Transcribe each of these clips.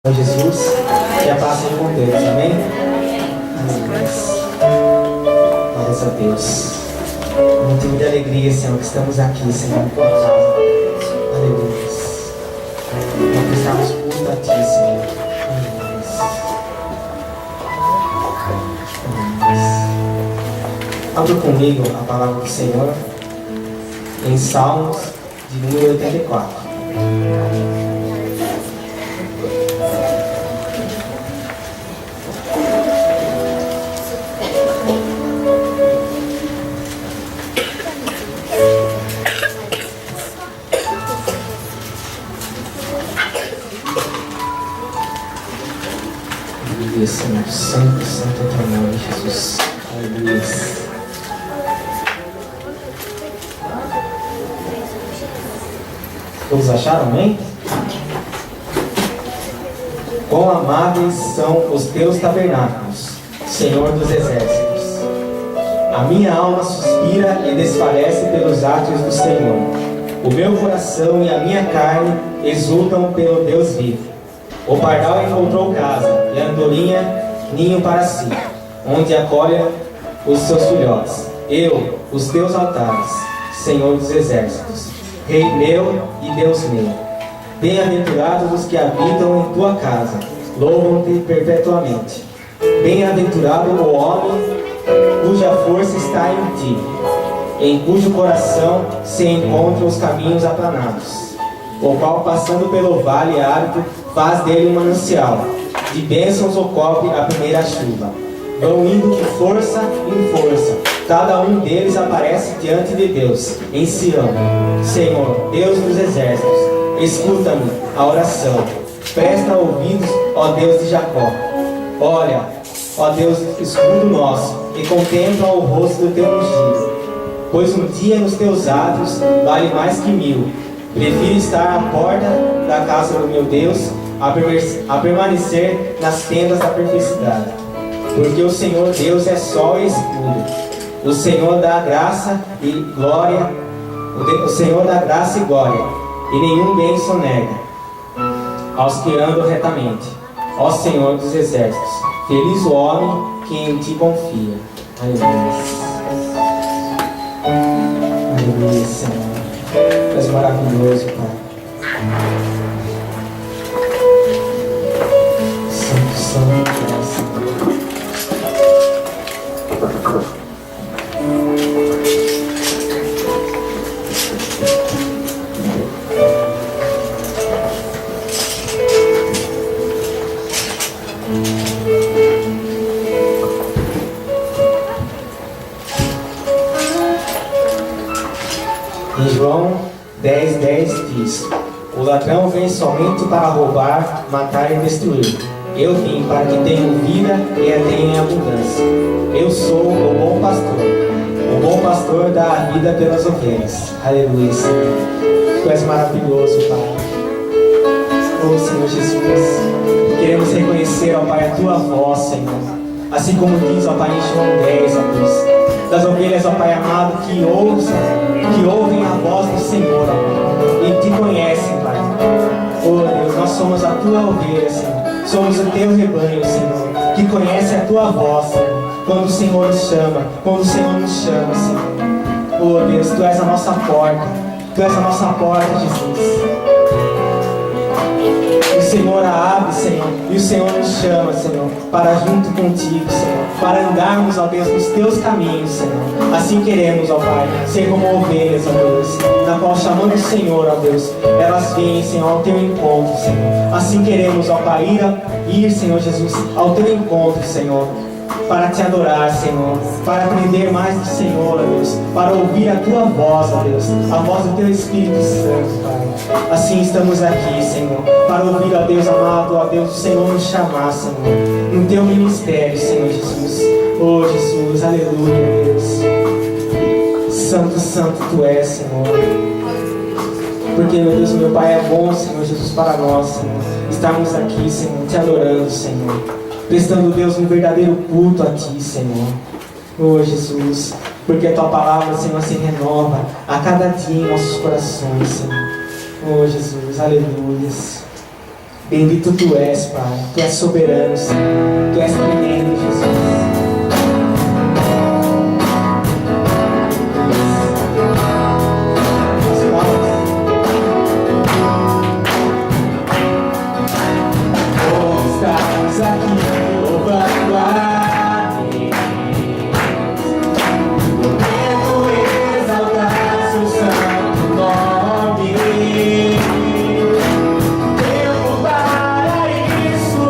Jesus, que a paz seja com Deus, amém? Glórias a Deus. Motivo de alegria, Senhor, que estamos aqui, Senhor, em tua casa. Aleluia. Nós prestamos culto a ti, Senhor. Abra comigo a palavra do Senhor em Salmos de número 84. Senhor, santo, santo é teu nome, Jesus. Aleluia. Todos acharam, amém? Quão amáveis são os teus tabernáculos, Senhor dos exércitos. A minha alma suspira e desfalece pelos átrios do Senhor. O meu coração e a minha carne exultam pelo Deus vivo. O pardal encontrou casa, e a andorinha ninho para si, onde acolhe os seus filhotes. Eu, os teus altares, Senhor dos exércitos, Rei meu e Deus meu. Bem-aventurados os que habitam em tua casa, louvam-te perpetuamente. Bem-aventurado o homem cuja força está em ti, em cujo coração se encontram os caminhos aplanados, o qual, passando pelo vale árido, faz dele um manancial. De bênçãos o cobre a primeira chuva. Vão indo de força em força. Cada um deles aparece diante de Deus, em Sião. Senhor, Deus dos exércitos, escuta-me a oração. Presta ouvidos, ó Deus de Jacó. Olha, ó Deus, escudo nosso, e contempla o rosto do teu ungido. Pois um dia nos teus atos vale mais que 1000. Prefiro estar à porta da casa do meu Deus a permanecer nas tendas da perversidade. Porque o Senhor Deus é sol e escudo. O Senhor dá graça e glória. O Senhor dá graça e glória, e nenhum bem sonega aos que andam retamente. Ó Senhor dos exércitos, feliz o homem que em ti confia. Aleluia. Aleluia, Senhor. Tu és maravilhoso, Pai. Santo, santo é, Senhor. Em João 10:10 diz: o ladrão vem somente para roubar, matar e destruir. Eu vim para que tenham vida e a tenham em abundância. Eu sou o bom pastor. O bom pastor dá a vida pelas ovelhas. Aleluia, Senhor. Tu és maravilhoso, Pai. Oh, Senhor Jesus, queremos reconhecer, ó Pai, a tua voz, Senhor. Assim como diz, ó Pai, em João 10, ó Deus, das ovelhas, ó Pai amado, que ouvem a voz do Senhor, ó, e te conhecem, Pai. Oh Deus, nós somos a tua ovelha, Senhor. Somos o teu rebanho, Senhor, que conhece a tua voz, Senhor, quando o Senhor nos chama, Senhor. Oh Deus, tu és a nossa porta, Jesus. O Senhor a abre, Senhor, e o Senhor nos chama, Senhor, para junto contigo, Senhor, para andarmos, ó Deus, nos teus caminhos, Senhor. Assim queremos, ó Pai, ser como ovelhas, ó Deus, na qual, chamando o Senhor, ó Deus, elas vêm, Senhor, ao teu encontro, Senhor. Assim queremos, ó Pai, ir, Senhor Jesus, ao teu encontro, Senhor, para te adorar, Senhor, para aprender mais do Senhor, ó Deus, para ouvir a tua voz, ó Deus, a voz do teu Espírito Santo, Pai. Assim estamos aqui, Senhor, para ouvir, ó Deus amado, ó Deus, o Senhor nos chamar, Senhor, no teu ministério, Senhor Jesus. Oh Jesus, aleluia, Deus. Santo, santo tu és, Senhor. Porque, meu Deus, meu Pai, é bom, Senhor Jesus, para nós, Senhor, estarmos aqui, Senhor, te adorando, Senhor, prestando, Deus, um verdadeiro culto a ti, Senhor. Oh Jesus, porque a tua palavra, Senhor, se renova a cada dia em nossos corações, Senhor. Oh Jesus, aleluia. Bendito Tu és, Pai. Tu és soberano, Senhor. Tu és tremendo, Jesus. Estamos aqui louvando a Deus, podendo exaltar Seu santo nome. Tempo para isso,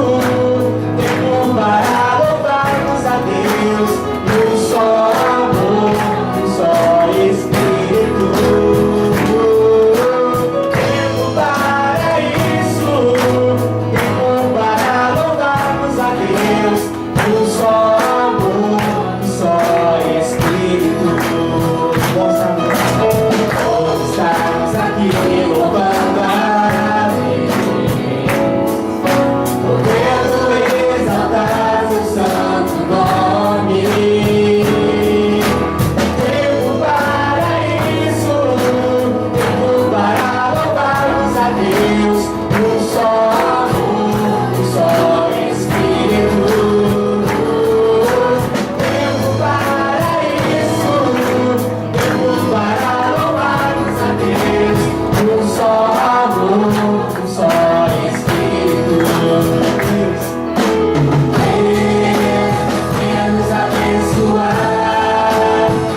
tempo para louvarmos a Deus, um só amor, um só Espírito. Tempo para isso, tempo para louvarmos a Deus, um só amor, um só Espírito. Vamos estamos aqui louvando a Deus, podendo exaltar Seu santo nome. Tempo para isso, tempo para louvarmos a Deus, um só amor, um só Espírito. Tempo para isso, tempo para louvarmos a Deus, um só amor, um só Espírito. Venha nos abençoar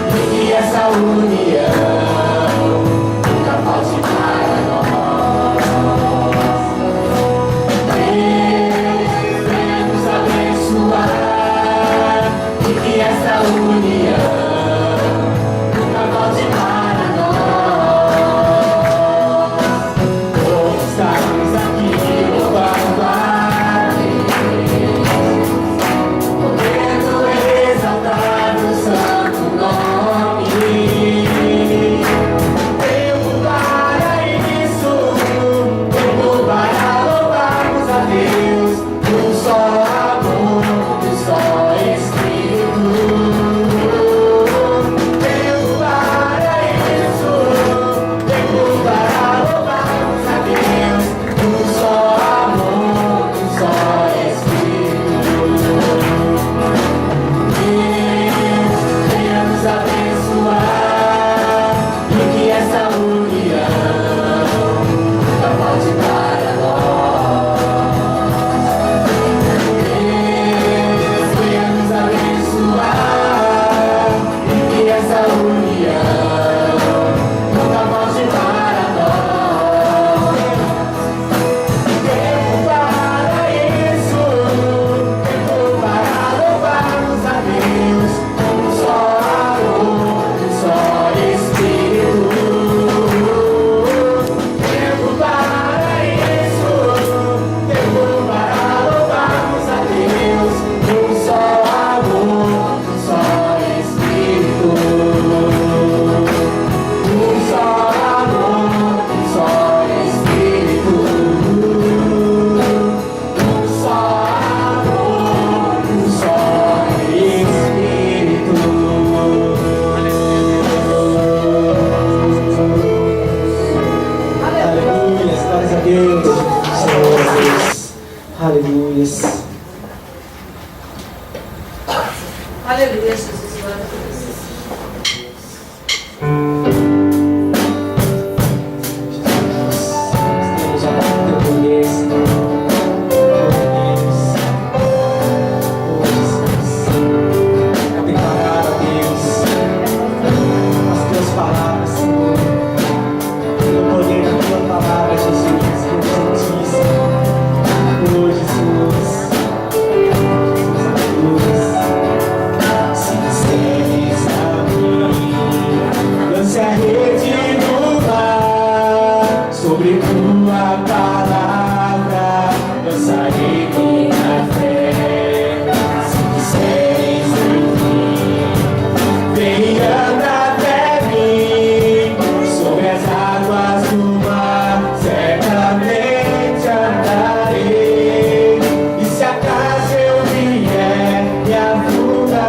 e que essa união nunca falte para nós. Venha nos abençoar e que essa união nunca falte para nós. Estamos aqui louvando a Deus, podendo exaltar o santo nome. Tempo para isso, tempo para louvarmos a Deus, um só amor, um só Espírito. Tempo para isso, tempo para louvarmos a Deus, um só amor, um só Espírito. Venha nos abençoar e que essa união nunca falte para nós. Venha nos abençoar e que essa união nunca falte para nós. Tempo para isso, tempo para louvarmos a Deus, um só amor, um só Espírito. Tempo para isso, tempo para louvarmos a Deus, um só amor, um só Espírito. Um só amor, um só Espírito. Um só amor, um só Espírito. Aleluia, glórias a Deus, Senhor Deus. Aleluia. Aleluia, Jesus, glória a Deus. Estamos a Teu poder, Senhor. É declarar a Deus as Tuas palavras, Senhor. Pelo poder da Tua palavra, Jesus, Deus Santíssimo. Oh, Jesus. Aleluia. Se estejas a mim, lance a rede no mar, sobre Tua palavra lançarei minha fé. Se disseres em mim, vem e anda até mim, sobre as águas do mar, certamente andarei. E se acaso eu vier me afundar,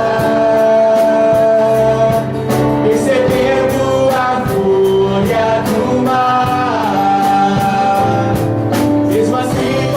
percebendo a fúria do mar, mesmo assim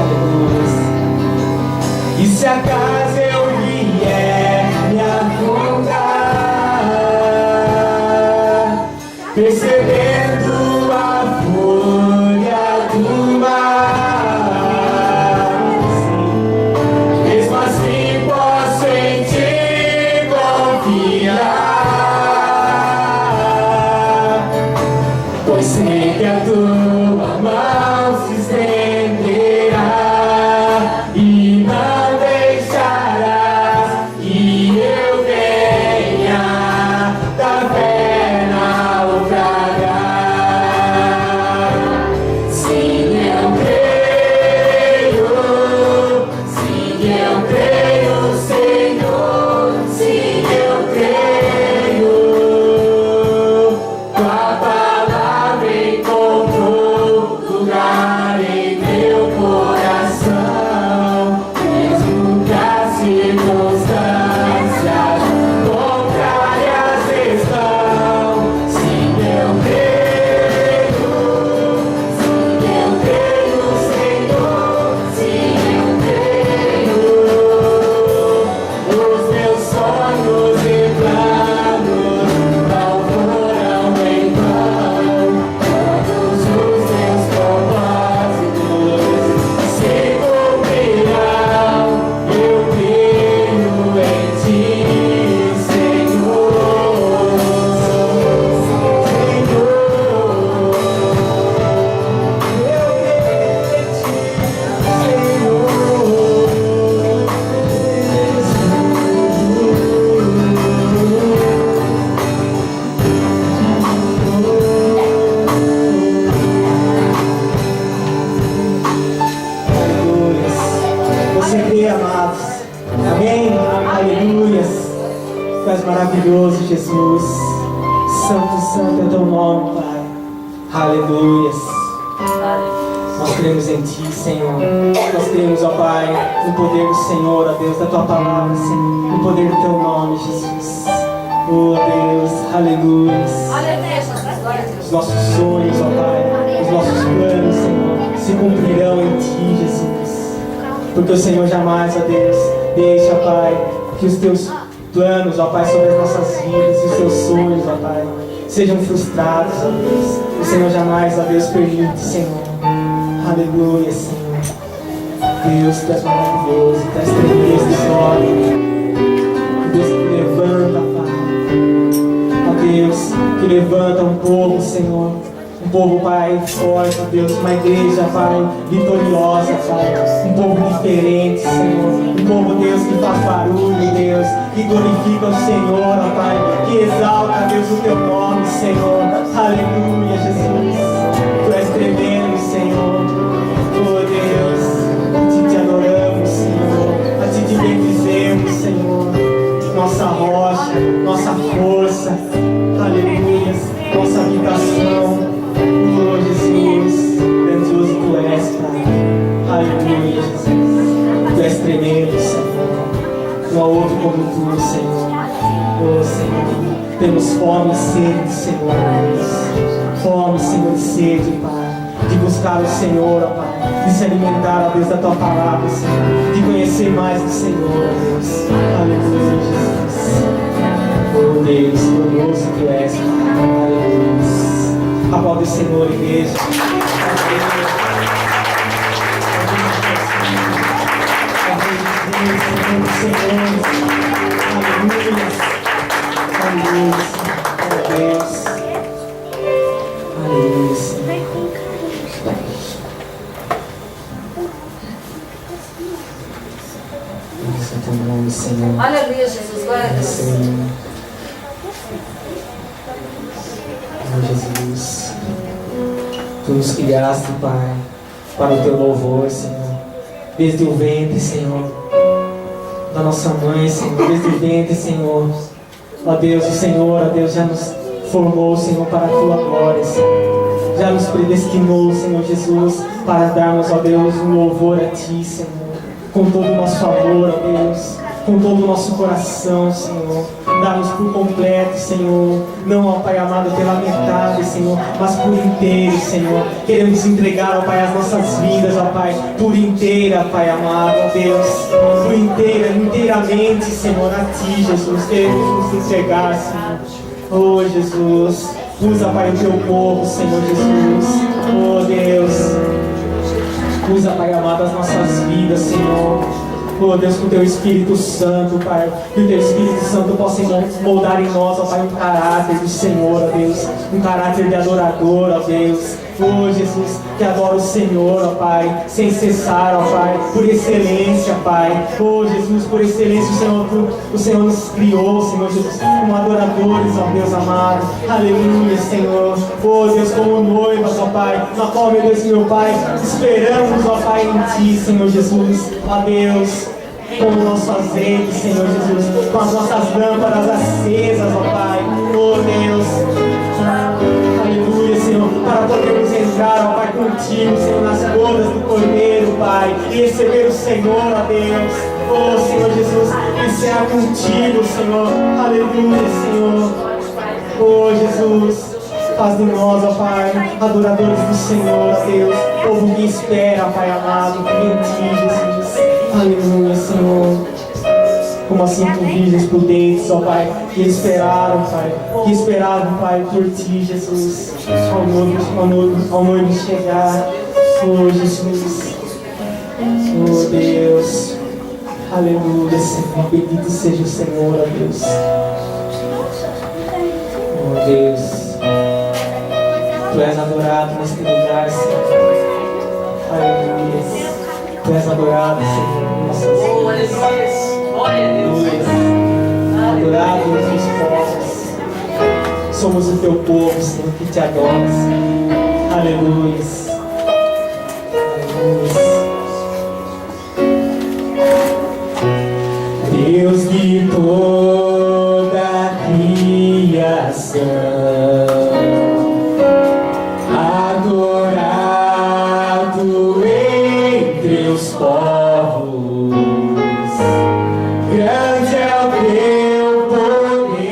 Aleluia. E se acaso eu vier me afundar, percebendo a fúria do mar, mesmo assim posso em ti confiar, pois sei que a tua mão se estenderá e não deixarás que eu venha da fé naufragar. Sim, eu creio, Senhor, sim, eu creio, tua palavra encontrou lugar em meu coração, mesmo que as circunstâncias contrárias estão. Sim, eu creio, Senhor, sim, eu creio. Os meus sonhos e planos não foram em vão. Todos os meus propósitos se cumprirão. Eu creio em ti, Senhor. Aleluias. Você crê, amados? Amém? Aleluias. Tu és maravilhoso, Jesus. Santo, santo é teu nome, Pai. Aleluias. Nós cremos em ti, Senhor. Nós cremos, ó Pai, no poder do Senhor, ó Deus, da tua palavra, Senhor. No poder do teu nome, Jesus. Oh, Deus. Aleluias. Aleluia, Jesus. Glória a Os Deus. nossos sonhos, ó Pai, os nossos planos, Senhor, se cumprirão em ti, Jesus. Porque o Senhor jamais, ó Deus, deixa, ó Pai, que os teus planos, ó Pai, sobre as nossas vidas e os teus sonhos, ó Pai, sejam frustrados, ó Deus. O Senhor jamais, ó Deus, permite, Senhor. Aleluia, Senhor. Deus, tu és maravilhoso, tu és tremendo, Senhor. Deus que levanta, Pai. Ó Deus, que levanta um povo, Senhor. Um povo, Pai, forte, ó Deus. Uma igreja, Pai, vitoriosa, Pai. Um povo diferente, Senhor. Um povo, Deus, que faz barulho, Deus. Que glorifica o Senhor, ó Pai. Que exalta, Deus, o teu nome, Senhor. Aleluia, Jesus. Tu és tremendo, Senhor. Oh, Deus. A ti te adoramos, Senhor. A ti te bendizemos, Senhor. Nossa rocha, nossa força. Aleluia. Nossa habitação. Oh, Jesus. Grandioso tu és, Pai. Aleluia, Jesus. Tu és tremendo, Senhor. Não há outro como tu, Senhor. Oh, Senhor. Temos fome e sede, Senhor. Fome, Senhor, e sede, Pai. De buscar o Senhor, ó Pai. De se alimentar, ó Deus, da tua palavra, Senhor. De conhecer mais do Senhor, ó Deus. Aleluia, Jesus. Oh, Deus, glorioso tu és, Pai. Aleluia. Aplaude o Senhor, igreja. Aleluia. Aleluia. Deus. Aleluia. Santo nome, Senhor. Aleluia, Jesus. Glória a Deus. Senhor. Oh, Jesus. Tu nos criaste, Pai, para o teu louvor, Senhor. Desde o ventre, Senhor, da nossa mãe, Senhor, desde o ventre, Senhor. Ó Deus, o Senhor, ó Deus, já nos formou, Senhor, para a tua glória, Senhor. Já nos predestinou, Senhor Jesus, para darmos, ó Deus, um louvor a Ti, Senhor. Com todo o nosso amor, ó Deus, com todo o nosso coração, Senhor. Dá-nos por completo, Senhor. Não, ó Pai amado, pela metade, Senhor, mas por inteiro, Senhor. Queremos entregar, ó Pai, as nossas vidas, ó Pai, por inteira, Pai amado, ó Deus. Por inteira, inteiramente, Senhor, a Ti, Jesus. Queremos nos entregar, Senhor. Oh, Jesus. Usa, Pai, o Teu povo, Senhor Jesus. Oh, Deus. Usa, Pai amado, as nossas vidas, Senhor. Oh Deus, que o Teu Espírito Santo, Pai, que o Teu Espírito Santo possa moldar em nós, ó Pai, um caráter do Senhor, ó Deus, um caráter de adorador, ó Deus. Oh Jesus, que adora o Senhor, ó Pai, sem cessar, ó Pai, por excelência, Pai. Oh Jesus, por excelência, o Senhor nos criou, Senhor Jesus, como adoradores, ó Deus amado. Aleluia, Senhor. Oh Deus, como noivas, ó Pai, na qual, meu Deus e meu Pai, esperamos, ó Pai, em Ti, Senhor Jesus. Ó Deus, com o nosso azeite, Senhor Jesus, com as nossas lâmpadas acesas, ó Pai. Oh Deus, aleluia, Senhor, para podermos entrar, ó Pai, contigo, Senhor, nas bodas do Cordeiro, Pai, e receber o Senhor, ó Deus. Oh Senhor Jesus, e ser contigo, Senhor. Aleluia, Senhor. Oh Jesus, faz de nós, ó Pai, adoradores do Senhor, ó Deus, povo que espera, Pai amado, em Ti, Jesus. Aleluia, Senhor. Como as 5 virgens prudentes, ó Pai, que esperaram, Pai, por Ti, Jesus, ao noivo chegar. Oh Jesus, oh Deus, aleluia, Senhor, bendito seja o Senhor, ó Deus. Oh Deus, Tu és adorado neste lugar, Senhor. Aleluia. Tu és adorado, Senhor, em nossas vidas. Glória a Deus. Adorado nos povos. Somos o Teu povo, Senhor, que Te adora, Senhor. Aleluia. Aleluia. Deus de toda a criação, adorado entre os povos, grande é o Teu poder,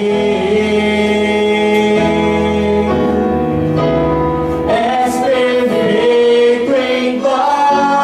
és perfeito em glória.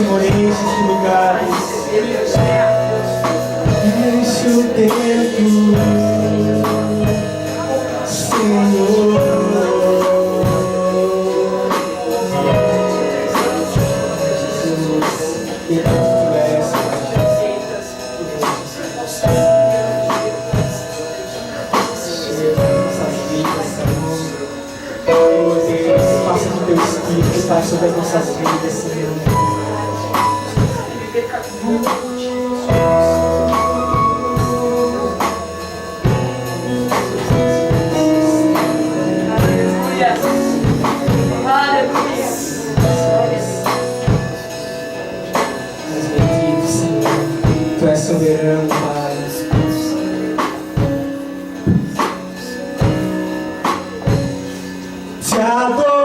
Senhor, enche esse lugar. Enche o templo, Senhor. Pai, sobre as nossas vidas, Senhor. Mas bendito, Senhor. Tu és soberano, Pai. Te adoro.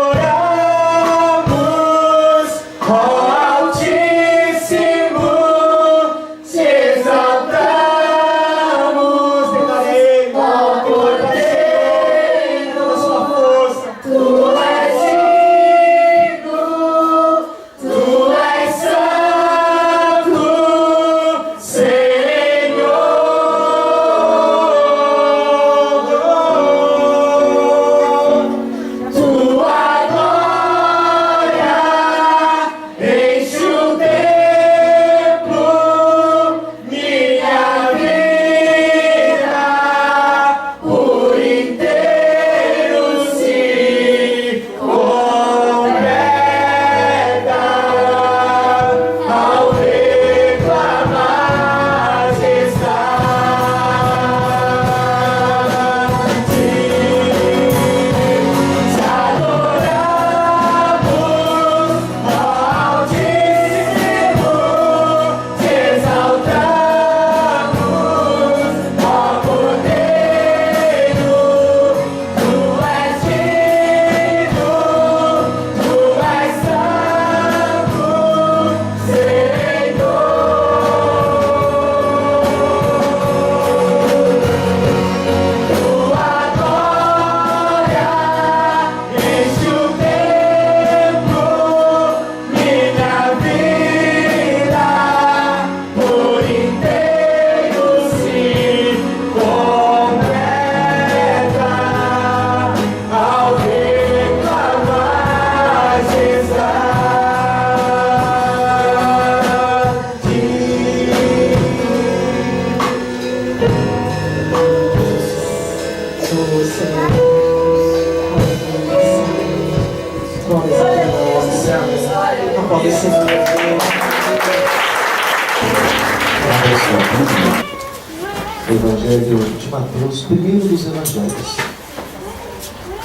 Evangelho de Mateus, primeiro dos Evangelhos.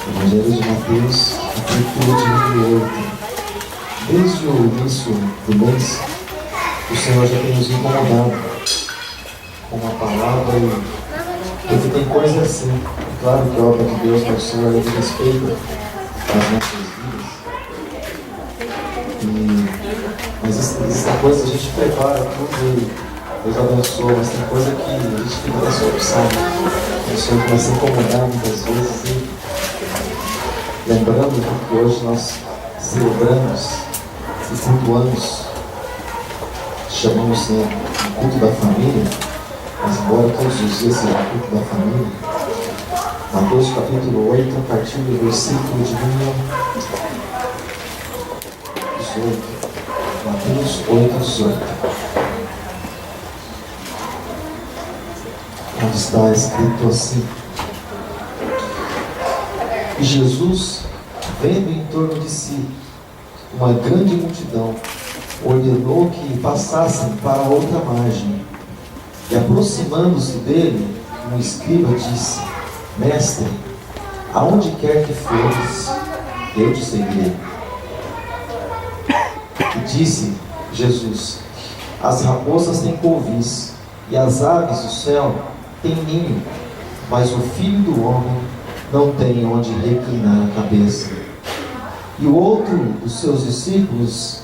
Evangelho de Mateus, capítulo de 8. Desde o início do mês, o Senhor já tem nos incomodado com uma palavra porque tem coisa assim. É claro que a obra de Deus para o Senhor é de respeito às nossas vidas. Mas essa coisa a gente prepara tudo e Deus abençoa, mas tem coisa que a gente fica nessa opção. O Senhor começa a incomodar muitas vezes. E lembrando que hoje nós celebramos e cultuamos, chamamos o culto da família, mas embora todos os dias seja o culto da família. Mateus capítulo 8, a partir do versículo de número 18. Mateus 8, 18. Onde está escrito assim: E Jesus, vendo em torno de si uma grande multidão, ordenou que passassem para outra margem. E aproximando-se dele, um escriba disse: Mestre, aonde quer que fores, eu te seguirei. E disse Jesus: As raposas têm couvis, e as aves do céu têm ninho, mas o Filho do Homem não tem onde reclinar a cabeça. E o outro dos seus discípulos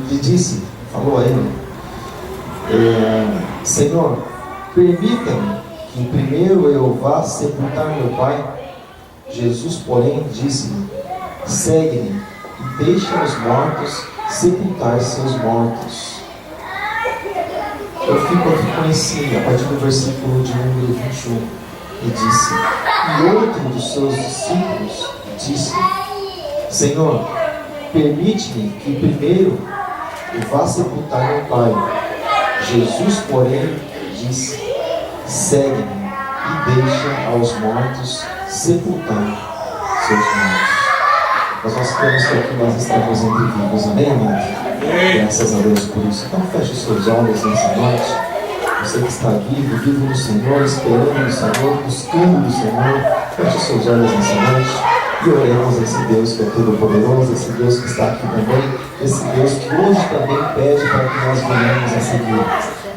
lhe disse, falou a ele: Senhor, permita-me que primeiro eu vá sepultar meu pai. Jesus, porém, disse-lhe: Segue-me e deixa os mortos sepultar seus mortos. Eu fico aqui com esse, a partir do versículo de número 21, e disse: e outro dos seus discípulos disse: Senhor, permite-me que primeiro eu vá sepultar meu pai. Jesus, porém, disse: segue-me e deixa aos mortos sepultar seus mortos. Mas nós cremos que aqui nós estamos entre vivos, amém, amado? Graças a Deus por isso. Então feche os seus olhos nessa noite. Você que está vivo, vivo no Senhor, esperando no Senhor, buscando no Senhor. Feche os seus olhos nessa noite e oremos a esse Deus que é todo-poderoso, esse Deus que está aqui também, esse Deus que hoje também pede para que nós venhamos a seguir.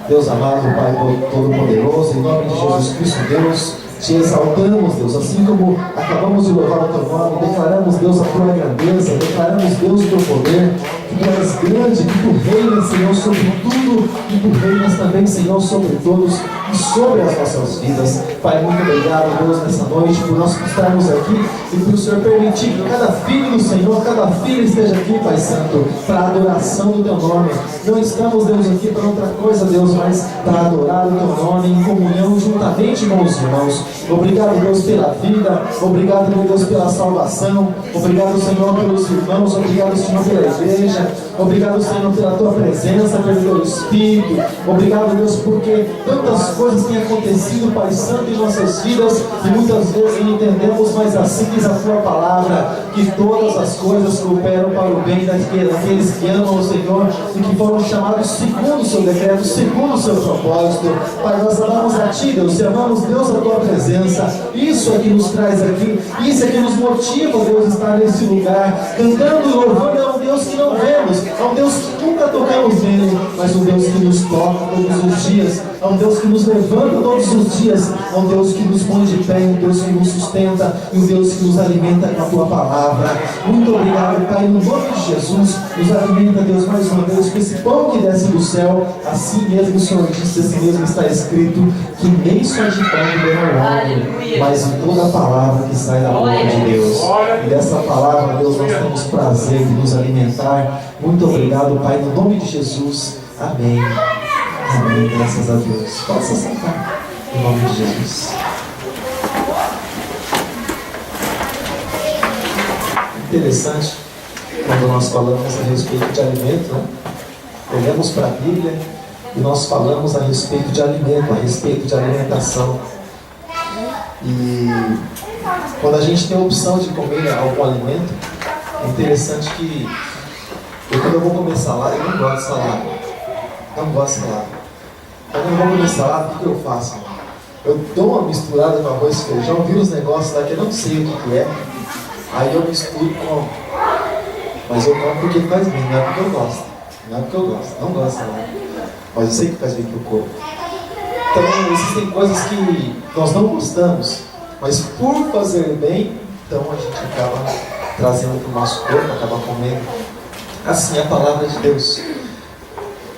Deus amado, Pai todo-poderoso, em nome de Jesus Cristo, Deus, te exaltamos, Deus, assim como acabamos de louvar o teu nome, declaramos, Deus, a tua grandeza, declaramos, Deus, o teu poder, que tu és grande, que tu reinas, Senhor, sobre tudo, e tu reinas também, Senhor, sobre todos e sobre as nossas vidas. Pai, muito obrigado, Deus, nessa noite, por nós estarmos aqui e por o Senhor permitir que cada filho do Senhor, cada filha esteja aqui, Pai Santo, para a adoração do teu nome. Não estamos, Deus, aqui para outra coisa, Deus, mas para adorar o teu nome em comunhão juntamente com os irmãos. Obrigado, Deus, pela vida, obrigado, meu Deus, pela salvação, obrigado, Senhor, pelos irmãos, obrigado, Senhor, pela igreja, obrigado, Senhor, pela tua presença, pelo teu Espírito, obrigado, Deus, porque tantas coisas têm acontecido, Pai Santo, em nossas vidas, e muitas vezes não entendemos, mas assim diz a tua palavra, que todas as coisas cooperam para o bem daqueles que amam o Senhor e que foram chamados segundo o seu decreto, segundo o seu propósito. Pai, nós amamos a ti, Deus, e amamos, Deus, a tua presença. Isso é que nos traz aqui, isso é que nos motiva, Deus, estar nesse lugar, cantando e louvando a um Deus que não vemos, a um Deus que nunca tocamos nele, mas um Deus que nos toca todos os dias, a um Deus que nos levanta todos os dias, a um Deus que nos põe de pé, um Deus que nos sustenta, e um Deus que nos alimenta com a tua palavra. Muito obrigado, Pai, no nome de Jesus, nos alimenta, Deus, mais uma vez, com esse pão que desce do céu. Assim mesmo o Senhor disse, assim mesmo está escrito, que nem só de pão viverá o homem, mas de toda a palavra que sai da boca de Deus. E dessa palavra, Deus, nós temos prazer de nos alimentar. Muito obrigado, Pai, no nome de Jesus. Amém. Amém. Graças a Deus. Possa sentar. Em nome de Jesus. Interessante quando nós falamos a respeito de alimento, né? Olhamos para a Bíblia e nós falamos a respeito de alimento, a respeito de alimentação. E quando a gente tem a opção de comer algum alimento, é interessante que quando eu vou comer salada, eu não gosto de salada. Não gosto de salada. Quando eu vou comer salada, o que eu faço? Eu dou uma misturada no arroz e feijão, viro os negócios lá que eu não sei o que é. Aí eu misturo e como. Mas eu como porque faz bem, não é porque eu gosto. Não é porque eu gosto, não gosto de salada. Mas eu sei que faz bem para o corpo. Então existem coisas que nós não gostamos, mas por fazer bem, então a gente acaba trazendo para o nosso corpo, acaba comendo. Assim é a palavra de Deus.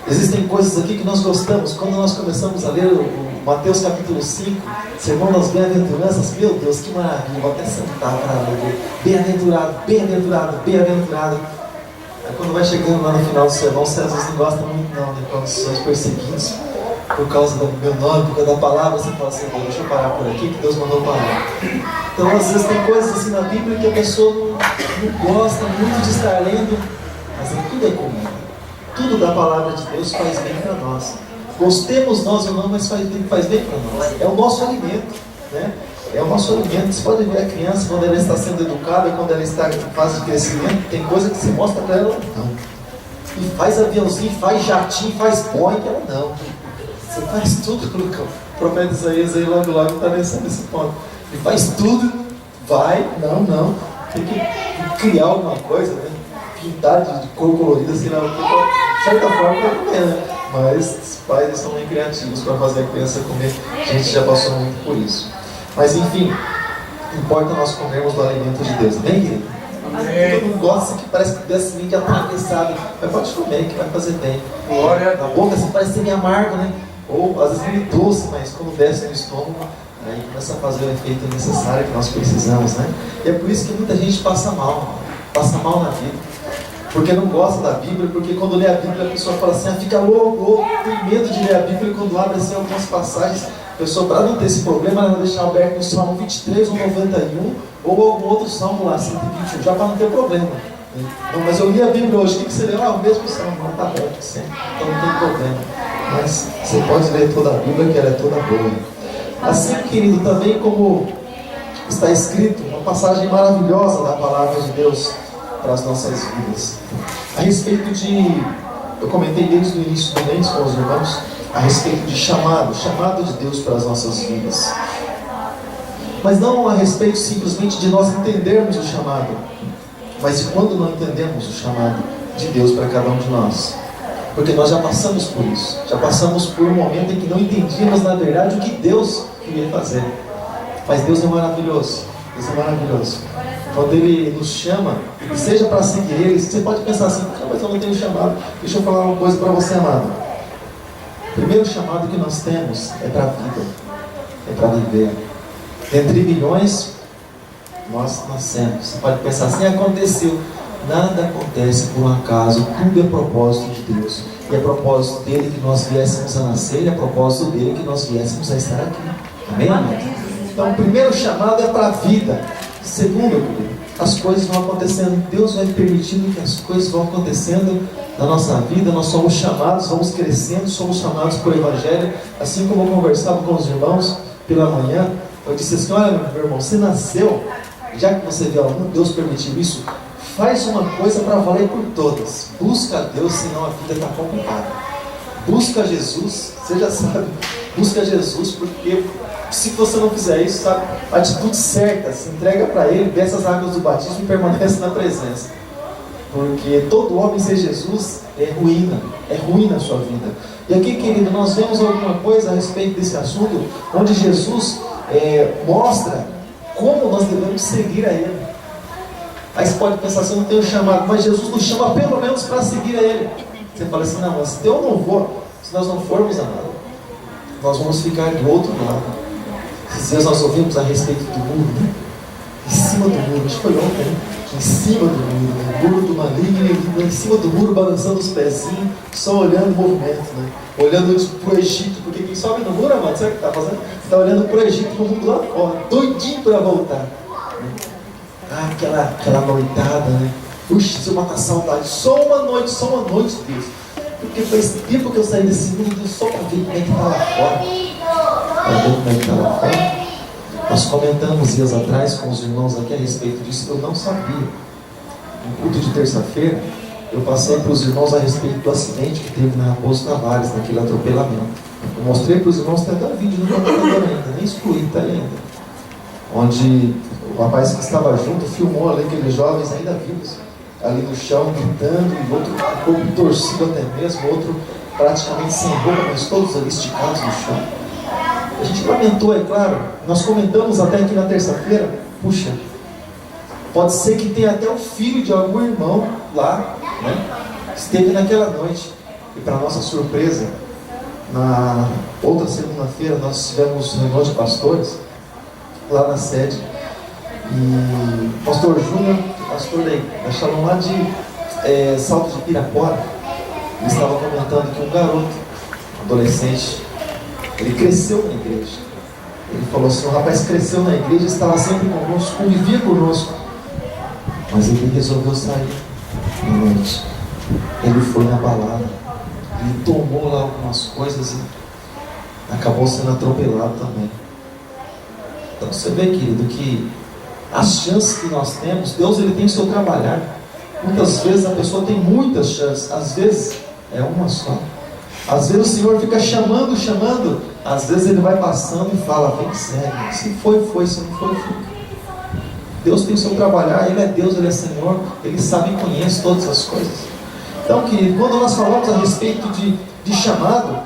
Existem coisas aqui que nós gostamos. Quando nós começamos a ler o Mateus capítulo 5, Sermão das Bem-aventuranças, meu Deus, que maravilha, vou até sentar para ler. Bem-aventurado, bem-aventurado, bem-aventurado. Aí quando vai chegando lá no final do sermão, você às vezes não gosta muito não, né? Quando são perseguidos por causa do meu nome, por causa da palavra, você fala assim, deixa eu parar por aqui que Deus mandou parar. Então às vezes tem coisas assim na Bíblia que a pessoa não gosta muito de estar lendo, mas tudo é comum. Tudo da palavra de Deus faz bem para nós. Gostemos nós ou não, mas faz bem para nós. É o nosso alimento, né? É o nosso alimento. Você pode ver a criança quando ela está sendo educada, quando ela está em fase de crescimento, tem coisa que você mostra para ela, não. E faz aviãozinho, faz jatinho, faz Boeing, ela não. Você faz tudo, o profeta Isaías aí logo está nesse ponto. Ele faz tudo, vai, não. Tem que criar alguma coisa, né? Pintar de cor colorida, assim, de certa forma para comer, né? Mas os pais são bem criativos para fazer a criança comer. A gente já passou muito por isso. Mas enfim, importa nós comermos do alimento de Deus, amém, querido? Todo mundo gosta que parece que desce meio de atravessado, mas pode comer que vai fazer bem. Glória. Na boca assim parece ser meio amargo, né? Ou às vezes meio doce, mas quando desce no estômago, aí começa a fazer o efeito necessário que nós precisamos, né? E é por isso que muita gente passa mal na vida. porque não gosta da Bíblia, porque quando lê a Bíblia a pessoa fala assim, fica louco, tem medo de ler a Bíblia, e quando abre assim algumas passagens, a pessoa, para não ter esse problema, ela vai deixar aberto no Salmo 23 ou 91, ou algum outro Salmo lá, 121, já para não ter problema. Não, mas eu li a Bíblia hoje, o que você leu? O mesmo Salmo, não está aberto sempre, então não tem problema. Mas você pode ler toda a Bíblia, que ela é toda boa. Assim, querido, também como está escrito, uma passagem maravilhosa da palavra de Deus para as nossas vidas. A respeito de, eu comentei desde o início do mês com os irmãos, a respeito de chamado de Deus para as nossas vidas. Mas não a respeito simplesmente de nós entendermos o chamado, mas de quando não entendemos o chamado de Deus para cada um de nós. Porque nós já passamos por isso, já passamos por um momento em que não entendíamos na verdade o que Deus queria fazer. Mas Deus é maravilhoso, Deus é maravilhoso. Quando Ele nos chama, seja para seguir Ele, você pode pensar assim, mas eu não tenho chamado. Deixa eu falar uma coisa para você, amado. O primeiro chamado que nós temos é para a vida, é para viver. Dentre milhões, nós nascemos. Você pode pensar assim, aconteceu. Nada acontece por um acaso, tudo é propósito de Deus. E é propósito dele que nós viéssemos a nascer, e é propósito dele que nós viéssemos a estar aqui. Amém, amado? Então, o primeiro chamado é para a vida. Segundo, as coisas vão acontecendo. Deus vai permitindo que as coisas vão acontecendo na nossa vida. Nós somos chamados, vamos crescendo, somos chamados por Evangelho. Assim como eu conversava com os irmãos pela manhã, eu disse assim, olha meu irmão, você nasceu, já que você vê, Deus permitiu isso, faz uma coisa para valer por todas. Busca a Deus, senão a vida está complicada. Busca Jesus, você já sabe. Busca Jesus, porque se você não fizer isso, sabe, a atitude certa, se entrega para Ele, desce as águas do batismo e permanece na presença. Porque todo homem sem Jesus é ruim na sua vida. E aqui, querido, nós vemos alguma coisa a respeito desse assunto, onde Jesus mostra como nós devemos seguir a Ele. Aí você pode pensar assim, eu não tenho chamado, mas Jesus nos chama pelo menos para seguir a Ele. Você fala assim, não, mas eu não vou. Se nós não formos, amado, nós vamos ficar do outro lado. Esses dias nós ouvimos a respeito do muro, né? Em cima do muro, acho que foi ontem, né? Em cima do muro, né? O muro do maligno, em cima do muro, balançando os pezinhos, só olhando o movimento, né? Olhando para o Egito, porque quem sobe no muro, amado, sabe o que está fazendo? Está olhando para o Egito, no mundo lá fora, doidinho para voltar. Né? Ah, aquela noitada, né? Puxa, se eu matar saudade, só uma noite, Deus. Porque faz tempo que eu saí desse mundo, só para ver como é que está lá fora. Para ver como é que está lá fora. Nós comentamos dias atrás com os irmãos aqui a respeito disso, eu não sabia. No culto de terça-feira, eu passei para os irmãos a respeito do acidente que teve na Raposo Tavares, naquele atropelamento. Eu mostrei para os irmãos, tem até um vídeo no computador ainda, nem excluí, está aí ainda. Onde o rapaz que estava junto filmou ali aqueles jovens ainda vivos, ali no chão, gritando, e outro com o corpo torcido até mesmo, outro praticamente sem roupa, mas todos ali esticados no chão. A gente lamentou, é claro, nós comentamos até aqui na terça-feira, puxa, pode ser que tenha até o filho de algum irmão lá, né? Esteve naquela noite, e para nossa surpresa, na outra segunda-feira nós tivemos reunião de pastores, lá na sede, e o pastor Júnior, pastor da Shalom lá de Salto de Pirapora, ele estava comentando que um garoto, adolescente, ele cresceu na igreja. Ele falou assim, o rapaz cresceu na igreja, estava sempre conosco, convivia conosco, mas ele resolveu sair na noite. Ele foi na balada, ele tomou lá algumas coisas e acabou sendo atropelado também. Então você vê, querido, que as chances que nós temos, Deus ele tem o seu trabalhar. Muitas vezes a pessoa tem muitas chances, às vezes é uma só. Às vezes o Senhor fica chamando, às vezes Ele vai passando e fala, vem, segue. Se foi, se não foi, fica. Deus tem o seu trabalhar, Ele é Deus, Ele é Senhor, Ele sabe e conhece todas as coisas. Então, querido, quando nós falamos a respeito de chamado,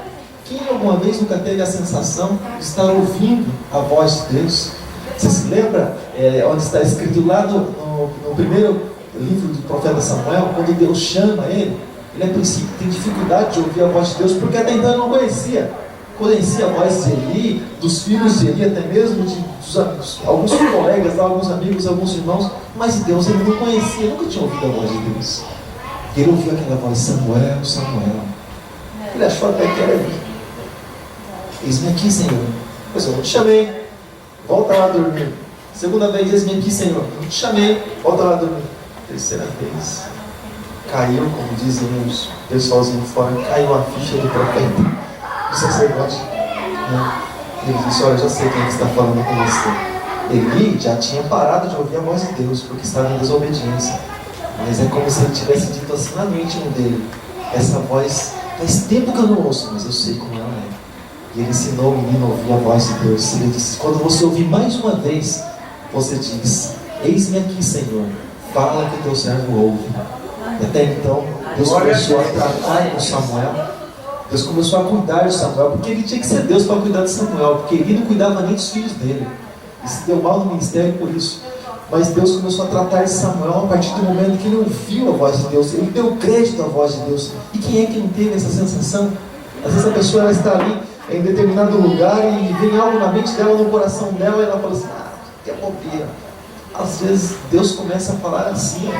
quem alguma vez nunca teve a sensação de estar ouvindo a voz de Deus? Você se lembra onde está escrito lá no primeiro livro do profeta Samuel, quando Deus chama ele a princípio tem dificuldade de ouvir a voz de Deus, porque até então ele não conhecia. Conhecia a voz de Eli, dos filhos de Eli, até mesmo dos alguns colegas, alguns amigos, alguns irmãos, mas Deus ele não conhecia, nunca tinha ouvido a voz de Deus. Ele ouviu aquela voz: Samuel, Samuel. Ele achou até que era ele. Eis-me aqui, Senhor. Pois eu não te chamei, volta lá dormir. Segunda vez: eis-me aqui, Senhor. Não te chamei, volta lá dormir. Terceira vez, caiu, como dizem os pessoalzinho fora, caiu a ficha do profeta, do sacerdote. Ele disse: olha, eu já sei quem está falando com você. Eli já tinha parado de ouvir a voz de Deus, porque estava em desobediência. Mas é como se ele tivesse dito assim lá no íntimo dele: essa voz, faz tempo que eu não ouço, mas eu sei como ela é. E ele ensinou o menino a ouvir a voz de Deus. Ele disse: quando você ouvir mais uma vez, você diz: eis-me aqui, Senhor, fala que teu servo ouve. E até então, Deus começou a tratar com Samuel. Deus começou a cuidar de Samuel, porque ele tinha que ser Deus para cuidar de Samuel, porque ele não cuidava nem dos filhos dele. E se deu mal no ministério por isso. Mas Deus começou a tratar de Samuel a partir do momento que ele ouviu a voz de Deus. Ele deu crédito à voz de Deus. E quem é que não teve essa sensação? Às vezes a pessoa ela está ali em determinado lugar e vem algo na mente dela, no coração dela, e ela fala assim: que bobeira. Às vezes Deus começa a falar assim.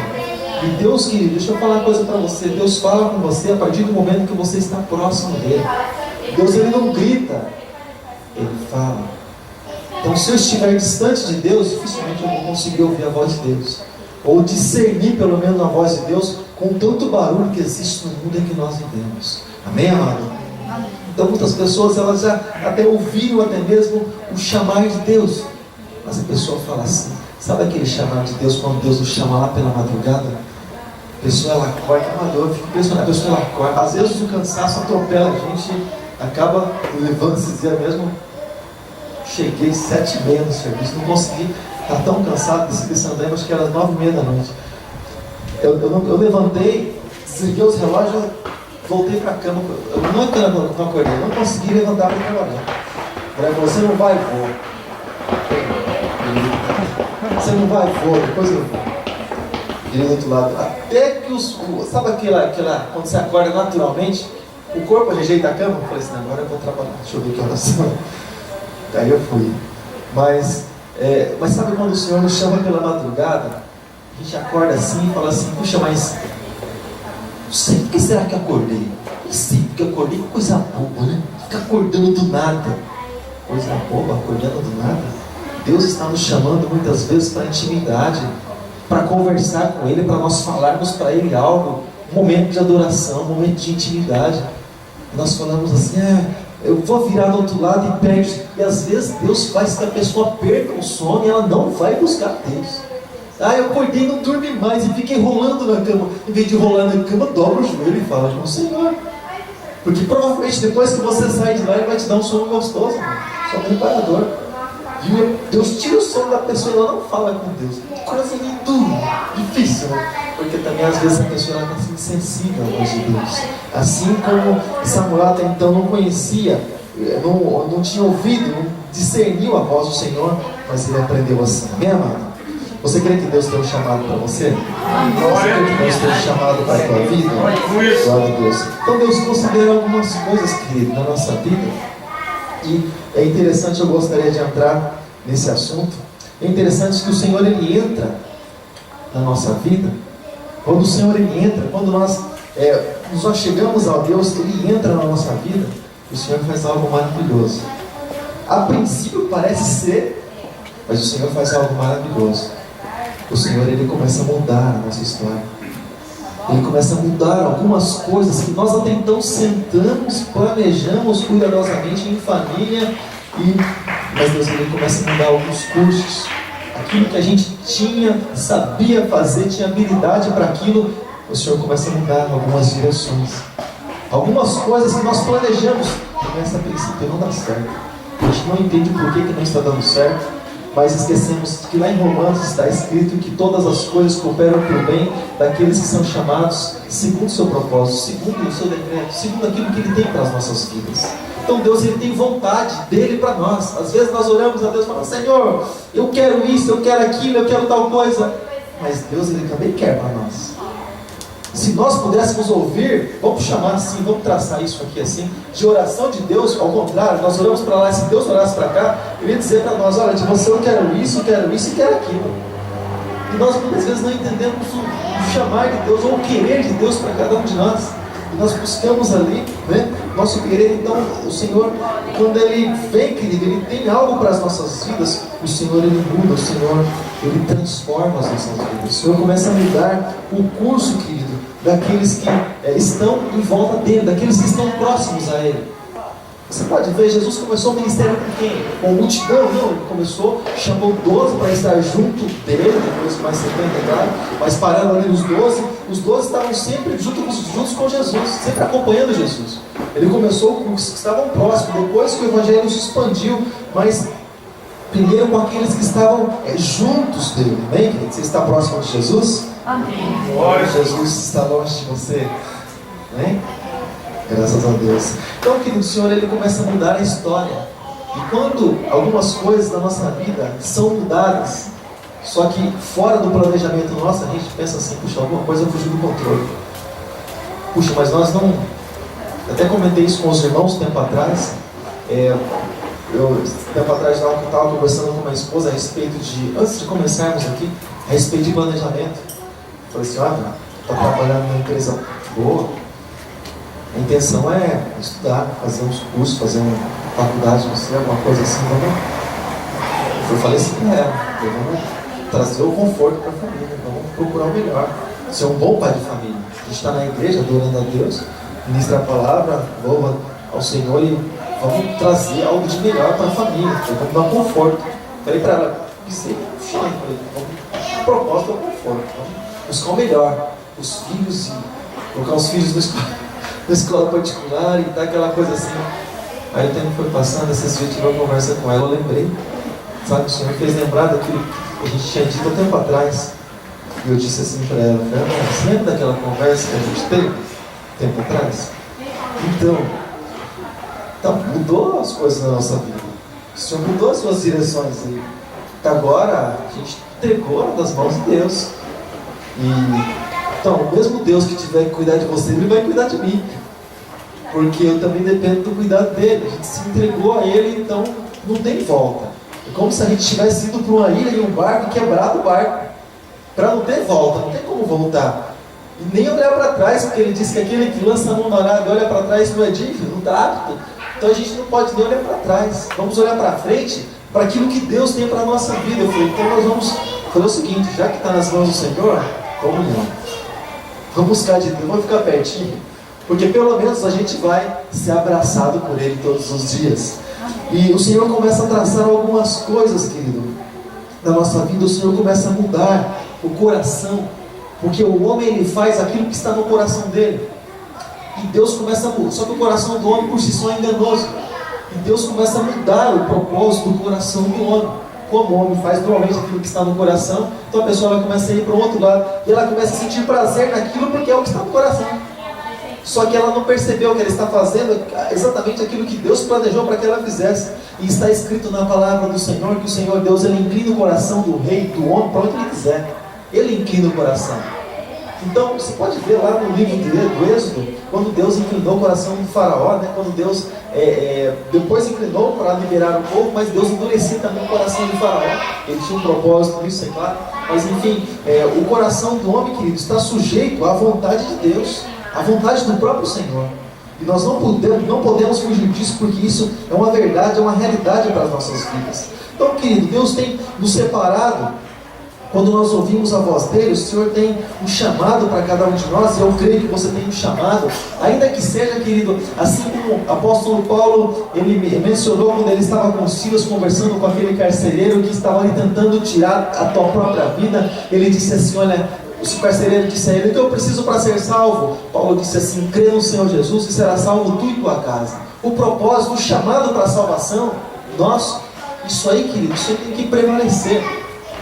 E Deus, querido, deixa eu falar uma coisa para você. Deus fala com você a partir do momento que você está próximo dele. Deus, ele não grita, ele fala. Então, se eu estiver distante de Deus, dificilmente eu vou conseguir ouvir a voz de Deus, ou discernir pelo menos a voz de Deus, com tanto barulho que existe no mundo em que nós vivemos. Amém, amado? Então, muitas pessoas, elas já até ouviram até mesmo o chamar de Deus, mas a pessoa fala assim: sabe aquele chamar de Deus, quando Deus nos chama lá pela madrugada? A pessoa, ela acorda, eu fico impressionado, a pessoa, ela acorda, às vezes o cansaço atropela a gente, acaba levando esses dias mesmo. Cheguei 7h30 no serviço, não consegui, estava tão cansado, decidi sentar, acho que era 9h30 da noite. Eu levantei, desliguei os relógios, voltei para a cama. Eu não acordei, eu não consegui levantar para trabalhar. Falei: você não vai, vou. Você não vai, vou, depois eu vou. Virei do outro lado, até que sabe aquela, quando você acorda naturalmente, o corpo rejeita a cama? Eu falei assim: agora eu vou trabalhar, deixa eu ver que horas são. Daí eu fui. Mas sabe quando o Senhor nos chama pela madrugada? A gente acorda assim e fala assim: puxa, mas não sei por que será que acordei? Não sei porque acordei, que coisa boba, né? Ficar acordando do nada. Coisa boba, acordando do nada. Deus está nos chamando muitas vezes para intimidade, para conversar com Ele, para nós falarmos para Ele algo, um momento de adoração, um momento de intimidade. E nós falamos assim: eu vou virar do outro lado e perde. E às vezes Deus faz que a pessoa perca o sono e ela não vai buscar Deus. Eu acordei e não dormi mais e fiquei rolando na cama. Em vez de rolar na cama, dobra o joelho e fala com o Senhor. Porque provavelmente depois que você sai de lá, Ele vai te dar um sono gostoso, sono reparador. E Deus tira o sono da pessoa e ela não fala com Deus. Que coisa muito difícil, né? Porque também às vezes a pessoa está assim, insensível à voz de Deus. Assim como Samuel até então não conhecia, não tinha ouvido, não discerniu a voz do Senhor, mas ele aprendeu assim. Amém, amado? Você crê que Deus tem um chamado para você? Você crê que Deus tem um chamado para a tua vida? Glória a Deus. Então Deus considera algumas coisas, querido, na nossa vida. E é interessante, eu gostaria de entrar nesse assunto. É interessante que o Senhor, Ele entra na nossa vida. Quando o Senhor, Ele entra, quando nós chegamos a Deus, Ele entra na nossa vida, o Senhor faz algo maravilhoso. A princípio parece ser, mas o Senhor faz algo maravilhoso. O Senhor, Ele começa a mudar a nossa história. Ele começa a mudar algumas coisas que nós até então sentamos, planejamos cuidadosamente em família, mas Deus, Ele começa a mudar alguns cursos. Aquilo que a gente sabia fazer, tinha habilidade para aquilo, o Senhor começa a mudar algumas direções. Algumas coisas que nós planejamos, começa a princípio não dá certo. A gente não entende por que não está dando certo. Mas esquecemos que lá em Romanos está escrito que todas as coisas cooperam para o bem daqueles que são chamados segundo o seu propósito, segundo o seu decreto, segundo aquilo que Ele tem para as nossas vidas. Então Deus, Ele tem vontade dEle para nós. Às vezes nós oramos a Deus e falamos: Senhor, eu quero isso, eu quero aquilo, eu quero tal coisa. Mas Deus, Ele também quer para nós. Se nós pudéssemos ouvir, vamos chamar assim, vamos traçar isso aqui assim, de oração de Deus, ao contrário, nós oramos para lá, e se Deus orasse para cá, Ele ia dizer para nós: olha, de você eu quero isso e quero aquilo. E nós muitas vezes não entendemos o chamar de Deus, ou o querer de Deus para cada um de nós. E nós buscamos ali, né, nosso querer. Então o Senhor, quando Ele vem, querido, Ele tem algo para as nossas vidas. O Senhor, Ele muda, o Senhor, Ele transforma as nossas vidas. O Senhor começa a mudar o curso, querido, daqueles que estão em volta dEle, daqueles que estão próximos a Ele. Você pode ver, Jesus começou o ministério com quem? Com multidão? Não, Ele começou, chamou 12 para estar junto dele, depois mais 70, claro, mas parando ali os 12 estavam sempre juntos com Jesus, sempre acompanhando Jesus. Ele começou com os que estavam próximos, depois que o Evangelho se expandiu, mas primeiro com aqueles que estavam juntos dele. Amém? Você está próximo de Jesus? Amém. Jesus está longe de você. Amém? Graças a Deus. Então, querido, o Senhor, Ele começa a mudar a história. E quando algumas coisas da nossa vida são mudadas, só que fora do planejamento nosso, a gente pensa assim, puxa, alguma coisa fugiu do controle. Puxa, mas nós não... Até comentei isso com os irmãos tempo atrás. Tempo atrás eu estava conversando com minha esposa a respeito de... Antes de começarmos aqui, a respeito de planejamento. Eu falei assim, olha, está trabalhando numa empresa boa. A intenção é estudar, fazer uns cursos, fazer uma faculdade, não sei, alguma coisa assim. Eu falei assim para ela, vamos trazer o conforto para a família, vamos procurar o melhor. Ser um bom pai de família. A gente está na igreja, adorando a Deus, ministra a palavra, louva ao Senhor e vamos trazer algo de melhor para a família, vamos dar conforto. Falei para ela, a proposta é o conforto, vamos buscar o melhor. Os filhos, e colocar os filhos na escola particular e tá aquela coisa assim. Aí o tempo foi passando, esses dias eu tive uma conversa com ela, eu lembrei, sabe, o Senhor fez lembrar daquilo que a gente tinha dito há tempo atrás. E eu disse assim para ela, você lembra daquela conversa que a gente teve tempo atrás? Então, mudou as coisas na nossa vida. O Senhor mudou as suas direções aí. Agora a gente entregou nas mãos de Deus. Então, o mesmo Deus que tiver que cuidar de você, Ele vai cuidar de mim. Porque eu também dependo do cuidado dEle. A gente se entregou a Ele, então não tem volta. É como se a gente tivesse ido para uma ilha em um barco e quebrado o barco. Para não ter volta, não tem como voltar. E nem olhar para trás, porque Ele disse que aquele que lança a mão na nave e olha para trás não é digno, não está apto. Então a gente não pode nem olhar para trás. Vamos olhar para frente, para aquilo que Deus tem para a nossa vida. Eu falei, então nós vamos fazer o seguinte, já que está nas mãos do Senhor, vamos lá. Vamos buscar de Deus, vamos ficar pertinho, porque pelo menos a gente vai ser abraçado por Ele todos os dias. E o Senhor começa a traçar algumas coisas, querido, na nossa vida. O Senhor começa a mudar o coração, porque o homem, ele faz aquilo que está no coração dele, e Deus começa a mudar. Só que o coração do homem por si só é enganoso, e Deus começa a mudar o propósito do coração do homem. Como o homem faz normalmente aquilo que está no coração, então a pessoa ela começa a ir para o outro lado, e ela começa a sentir prazer naquilo porque é o que está no coração. Só que ela não percebeu que ela está fazendo exatamente aquilo que Deus planejou para que ela fizesse. E está escrito na palavra do Senhor que o Senhor Deus, Ele inclina o coração do rei, do homem, para onde Ele quiser. Ele inclina o coração. Então, você pode ver lá no livro do Êxodo, quando Deus inclinou o coração do faraó, né? Quando Deus depois inclinou para liberar o povo, mas Deus endurecia também o coração do faraó. Ele tinha um propósito nisso, é claro. Mas enfim, o coração do homem, querido, está sujeito à vontade de Deus, à vontade do próprio Senhor. E nós não podemos fugir disso, porque isso é uma verdade, é uma realidade para as nossas vidas. Então, querido, Deus tem nos separado. Quando nós ouvimos a voz dele, o Senhor tem um chamado para cada um de nós, e eu creio que você tem um chamado, ainda que seja, querido, assim como o apóstolo Paulo, ele mencionou quando ele estava com Silas, conversando com aquele carcereiro que estava ali tentando tirar a tua própria vida. Ele disse assim, olha, o carcereiro disse a ele, o que eu preciso para ser salvo? Paulo disse assim, crê no Senhor Jesus e será salvo tu e tua casa. O propósito, o chamado para a salvação, isso aí, querido, isso aí tem que prevalecer.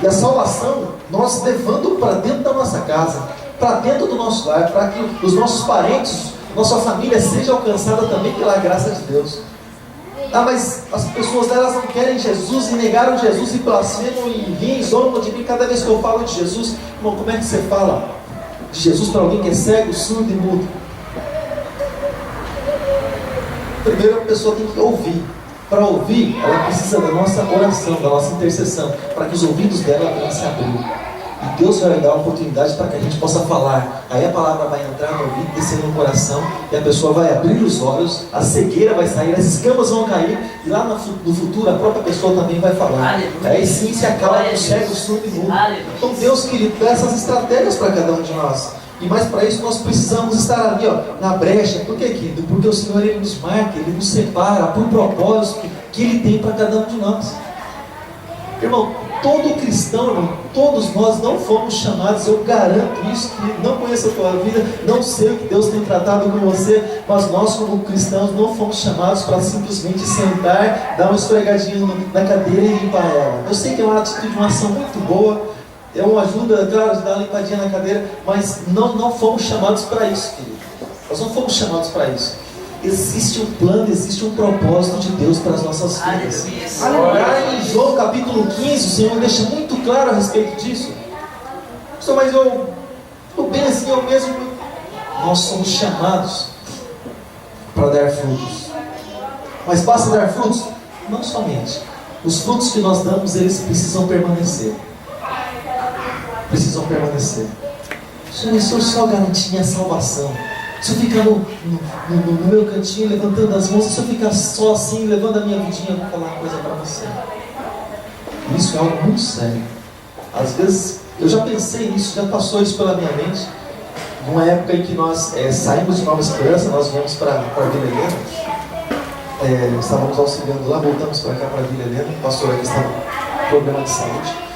E a salvação, nós levando para dentro da nossa casa, para dentro do nosso lar, para que os nossos parentes, nossa família seja alcançada também pela graça de Deus. Mas as pessoas elas não querem Jesus e negaram Jesus e blasfemam e riem, zombam de mim cada vez que eu falo de Jesus. Irmão, como é que você fala de Jesus para alguém que é cego, surdo e mudo? Primeiro a pessoa tem que ouvir. Para ouvir, ela precisa da nossa oração, da nossa intercessão, para que os ouvidos dela venham se abrir. E Deus vai dar a oportunidade para que a gente possa falar. Aí a palavra vai entrar no ouvido, descer no coração, e a pessoa vai abrir os olhos, a cegueira vai sair, as escamas vão cair, e lá no futuro a própria pessoa também vai falar. Aleluia. Aí sim se acalma o cego, o surdo e mudo. Então Deus, querido, dá essas estratégias para cada um de nós. E mais para isso nós precisamos estar ali, ó, na brecha. Por quê, querido? Porque o Senhor, Ele nos marca, Ele nos separa por propósito que Ele tem para cada um de nós. Irmão, todo cristão, irmão, todos nós não fomos chamados, eu garanto isso, que não conheço a tua vida, não sei o que Deus tem tratado com você, mas nós como cristãos não fomos chamados para simplesmente sentar, dar uma esfregadinha na cadeira e limpar ela. Eu sei que é uma atitude, uma ação muito boa, é uma ajuda, claro, de dar uma limpadinha na cadeira, mas não fomos chamados para isso, querido. Nós não fomos chamados para isso. Existe um plano, existe um propósito de Deus para as nossas vidas. Lá em João capítulo 15, o Senhor deixa muito claro a respeito disso. Mas eu estou bem assim, eu mesmo. Nós somos chamados para dar frutos. Mas basta dar frutos? Não somente. Os frutos que nós damos, eles precisam permanecer. Precisam permanecer. Senhor, só garantir minha salvação. Se eu ficar no meu cantinho levantando as mãos, se eu ficar só assim, levando a minha vidinha, eu vou falar uma coisa para você. Isso é algo muito sério. Às vezes, eu já pensei nisso, já passou isso pela minha mente. Numa época em que nós saímos de Nova Esperança, nós viemos para Vila Helena. Estávamos auxiliando lá, voltamos para cá, para Vila Helena. O pastor aqui estava com problema de saúde.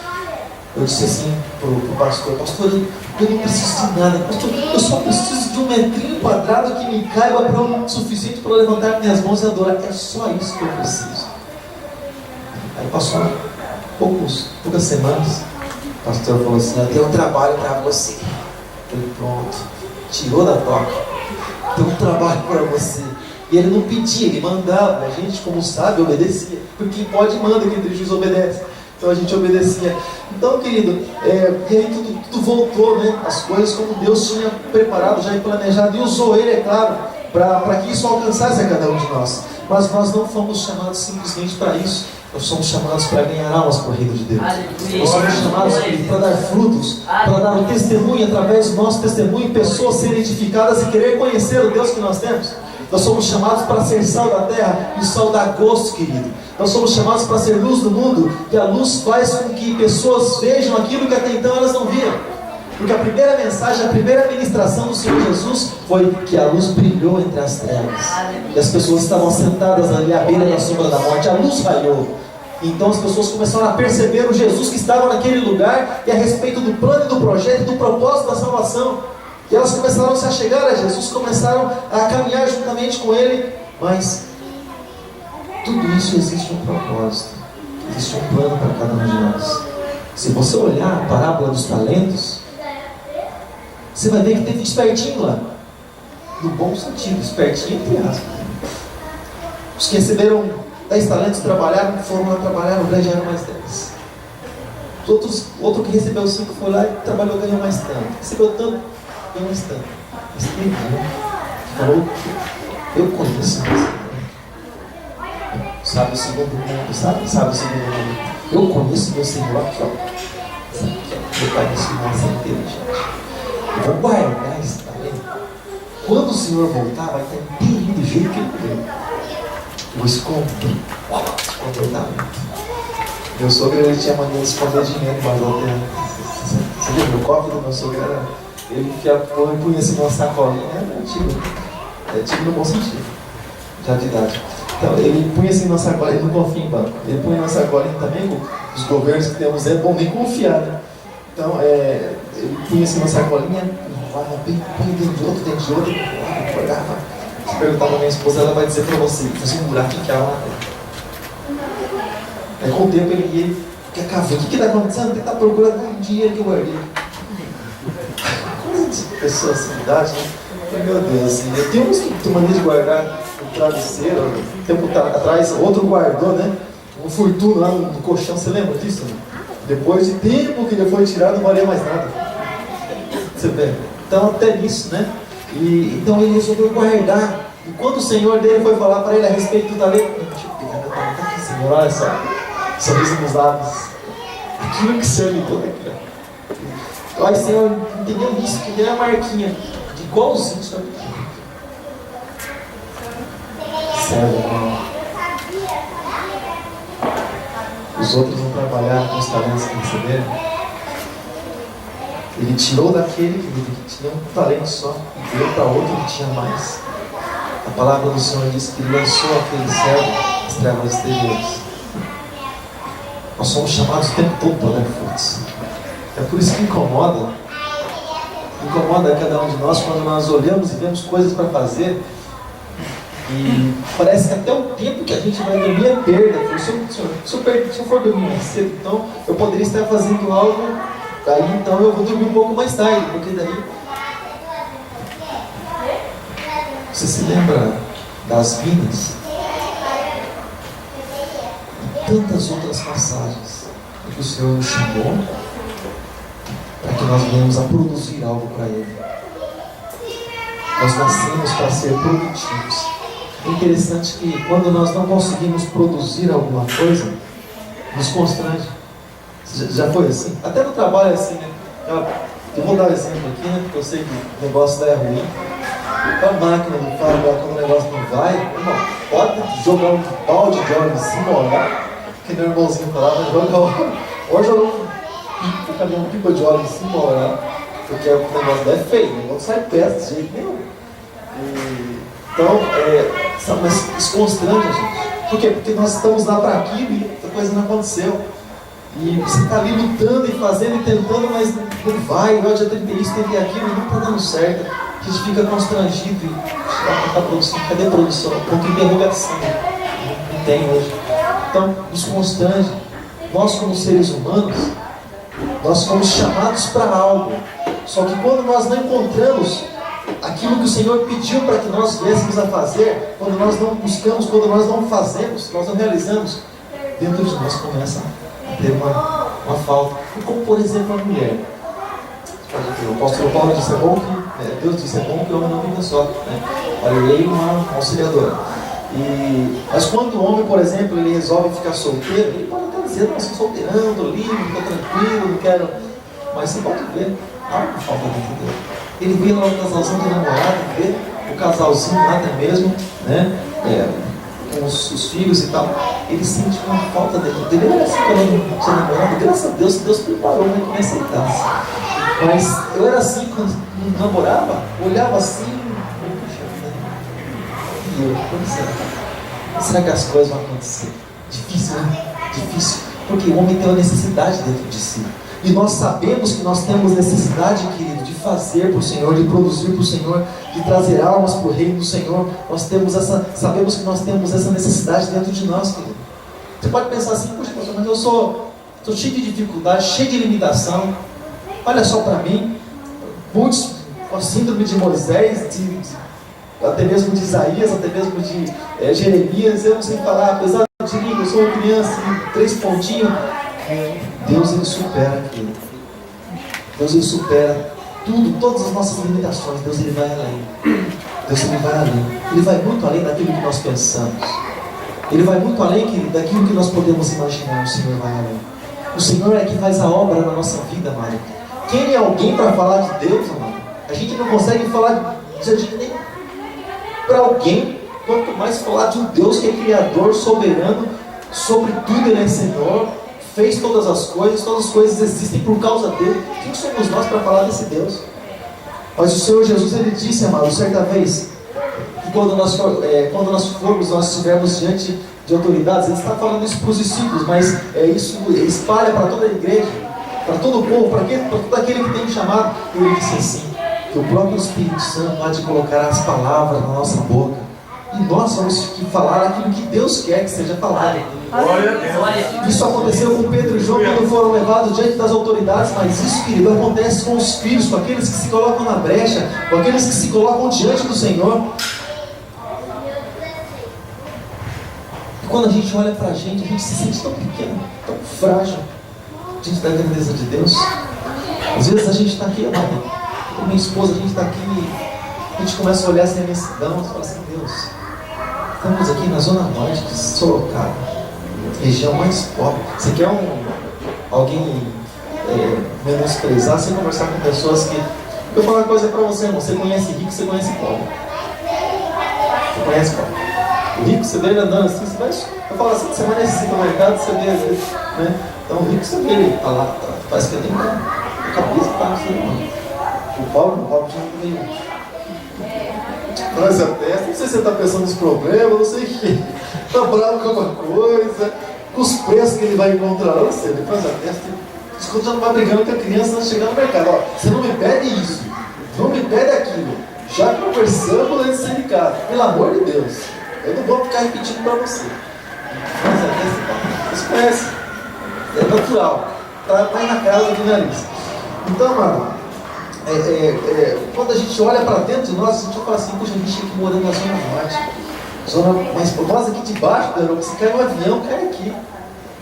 Eu disse assim para o pastor, eu não preciso de nada, pastor, eu só preciso de um metrinho quadrado que me caiba para o suficiente para levantar minhas mãos e adorar. É só isso que eu preciso. Aí passou poucas semanas, o pastor falou assim, eu tenho um trabalho para você. Eu falei, pronto, tirou da toca, tem um trabalho para você. E ele não pedia, ele mandava, a gente como sabe, obedecia, porque quem pode manda, quem juiz obedece. Então a gente obedecia. Então, querido, e aí tudo voltou, né? As coisas como Deus tinha preparado, já planejado, e usou Ele, é claro, para que isso alcançasse a cada um de nós. Mas nós não fomos chamados simplesmente para isso. Nós somos chamados para ganhar almas para o reino de Deus. Nós somos chamados para dar frutos, para dar um testemunho, através do nosso testemunho, pessoas serem edificadas e querer conhecer o Deus que nós temos. Nós somos chamados para ser sal da terra, e o sal dá gosto, querido. Nós somos chamados para ser luz do mundo, e a luz faz com que pessoas vejam aquilo que até então elas não viam. Porque a primeira mensagem, a primeira ministração do Senhor Jesus foi que a luz brilhou entre as trevas. E as pessoas estavam sentadas ali à beira da sombra da morte, a luz raiou. Então as pessoas começaram a perceber o Jesus que estava naquele lugar, e a respeito do plano, do projeto, do propósito da salvação. E elas começaram a se achegar a Jesus, começaram a caminhar juntamente com Ele. Mas tudo isso existe um propósito, existe um plano para cada um de nós. Se você olhar a parábola dos talentos, você vai ver que teve espertinho lá. No bom sentido, espertinho entre aspas. Os que receberam 10 talentos trabalharam, foram lá trabalhar, ganharam mais 10. Outro que recebeu 5 foi lá e trabalhou, ganhou mais tanto. Recebeu tanto, ganhou mais tanto. Mas tem um falou, eu conheço você. Sabe o segundo mundo, sabe o segundo mundo. Eu conheço meu Senhor aqui, ó. Meu Pai me ensinou a ser inteligente. Eu vou guardar esse talento. Quando o Senhor voltar, vai ter inteirinho do jeito que ele veio. Eu vou esconder o talento. Meu sogro, ele tinha mania de esconder dinheiro embaixo da terra. Você viu meu cofre do meu sogro? Ele punha assim numa sacolinha. É antigo no bom sentido, já de idade. Então ele punha assim na sacolinha, ele não confia em banco. Ele punha na sacolinha também, os governos que temos é bom nem confiar, né? Então ele punha assim na sacolinha, põe dentro de outro, olhava. Se perguntar pra minha esposa, ela vai dizer pra você, fazia um buraco que ela. Aí com o tempo ele ia, quer cavando, o que está acontecendo? Ele está procurando o dinheiro que eu guardei. Coisa de pessoa assim, idade, né? Meu Deus, assim, tem uns que tem mania de guardar o travesseiro, um tempo atrás, outro guardou, né? Um furtuno lá no colchão, você lembra disso? Né? Depois de tempo que ele foi tirado, não valia mais nada. Você vê? Então até nisso, né? Então ele resolveu guardar. E quando o Senhor dele foi falar para ele a respeito do talento, deixa eu pegar meu talento aqui, Senhor, olha só, sorriso nos lábios. Aquilo que o Senhor me deu aqui, Ai, Senhor, entendeu isso? Que nem a marquinha de igualzinho, sabe? Sério, irmão. Os outros vão trabalhar com os talentos que receberam. Ele tirou daquele que tinha um talento só e deu para outro que tinha mais. A palavra do Senhor diz que ele lançou aquele servo às trevas exteriores. Nós somos chamados o tempo todo para dar frutos. É por isso que incomoda cada um de nós quando nós olhamos e vemos coisas para fazer e parece que até o tempo que a gente vai dormir é perda. Se eu for dormir mais cedo, então eu poderia estar fazendo algo, daí então eu vou dormir um pouco mais tarde, porque daí... Você se lembra das minas? E tantas outras passagens em que o Senhor nos chamou para que nós venhamos a produzir algo para Ele. Nós nascemos para ser produtivos. É interessante que quando nós não conseguimos produzir alguma coisa, nos constrange. Já foi assim? Até no trabalho é assim, né? Eu vou dar um exemplo aqui, né? Porque eu sei que o negócio é ruim. A máquina não faz, quando o negócio não vai, irmão, pode jogar um balde de óleo em cima, olhar, que meu irmãozinho falava, ou jogar um caminhão pipa de óleo em cima, olhar, porque o negócio é feio, o negócio sai perto desse jeito nenhum. Então, mas isso constrange a gente. Por quê? Porque nós estamos lá para aquilo e a coisa não aconteceu. E você está ali lutando e fazendo e tentando, mas não vai, eu já tentei isso, tentei aquilo, não está dando certo. A gente fica constrangido e cadê a produção? Ponto de interrogação. Não tem hoje. Então, nos constrange. Nós, como seres humanos, nós fomos chamados para algo. Só que quando nós não encontramos aquilo que o Senhor pediu para que nós viéssemos a fazer, quando nós não buscamos, quando nós não fazemos, nós não realizamos, dentro de nós começa a ter uma falta. Como, por exemplo, a mulher. O apóstolo Paulo disse: é bom que Deus disse: é bom que o homem não viva só, né? Olha, uma auxiliadora. Mas quando o homem, por exemplo, ele resolve ficar solteiro, ele pode até dizer: não, sou solteirão, estou livre, estou tranquilo, não quero. Mas você pode ver, há uma falta dentro dele. Ele vê lá o casalzinho de namorado, vê o casalzinho lá até mesmo, né? Com os filhos e tal. Ele sente uma falta dentro dele. Ele era assim quando tinha namorado, graças a Deus, Deus preparou para que me aceitasse. Mas eu era assim quando namorava, olhava assim, puxa vida, e eu, como será que as coisas vão acontecer? Difícil, né? Difícil, porque o homem tem uma necessidade dentro de si. E nós sabemos que nós temos necessidade, querido, de fazer para o Senhor, de produzir para o Senhor, de trazer almas para o reino do Senhor. Sabemos que nós temos essa necessidade dentro de nós, querido. Você pode pensar assim: puxa, mas eu estou cheio de dificuldade, cheio de limitação. Olha só para mim, muitos com a síndrome de Moisés, até mesmo de Isaías, até mesmo de Jeremias, eu não sei falar, apesar de mim, eu sou uma criança, 3 pontinhos. Deus, Ele supera aquilo. Deus, Ele supera tudo, todas as nossas limitações. Deus, Ele vai além. Deus, Ele vai além. Ele vai muito além daquilo que nós pensamos. Ele vai muito além, querido, daquilo que nós podemos imaginar. O Senhor vai além. O Senhor é que faz a obra na nossa vida, amado. Quem é alguém para falar de Deus, amado? A gente não consegue falar de nem para alguém, quanto mais falar de um Deus que é Criador, soberano, sobre tudo Ele é Senhor, fez todas as coisas existem por causa dEle. Quem somos nós para falar desse Deus? Mas o Senhor Jesus, Ele disse, amado, certa vez, que quando nós estivermos diante de autoridades, Ele está falando isso para os discípulos, mas isso espalha para toda a igreja, para todo o povo, para todo aquele que tem chamado. E Ele disse assim, que o próprio Espírito Santo há de colocar as palavras na nossa boca, e nós vamos falar aquilo que Deus quer que seja falado. Isso aconteceu com Pedro e João quando foram levados diante das autoridades, mas isso, querido, acontece com os filhos, com aqueles que se colocam na brecha, com aqueles que se colocam diante do Senhor. E quando a gente olha para a gente se sente tão pequeno, tão frágil diante da grandeza de Deus. Às vezes a gente está aqui, amado, com minha esposa, a gente está aqui, a gente começa a olhar essa imensidão e fala assim: Deus, estamos aqui na zona norte de Sorocaba, região mais pobre. Você quer alguém menosprezar, sem conversar com pessoas que... Eu vou falar uma coisa para você, irmão. Você conhece rico, você conhece pobre. Você conhece pobre. O rico, você vê ele andando assim, você vai... Eu falo assim, você vai nesse supermercado, você vê às vezes, né? Então o rico, você vê ele, tá lá, parece que ele tem uma cabeça, tá assim, o pobre não tem nenhum. Mas a testa, não sei se você está pensando nos problemas, não sei o que. Está bravo com alguma coisa, com os preços que ele vai encontrar, não sei, ele faz a testa. Escuta, já não vai brigando com a criança antes de chegar no mercado. Ó, você não me pede isso, não me pede aquilo. Já conversamos antes de sair de casa. Pelo amor de Deus, eu não vou ficar repetindo para você. Faz a testa, você conhece. É natural, está na casa do nariz. Então, mano, quando a gente olha para dentro de nós, a gente fala assim, puxa, a gente aqui morando na Zona Norte, mas nós aqui debaixo da Europa, se cai um avião, cai aqui.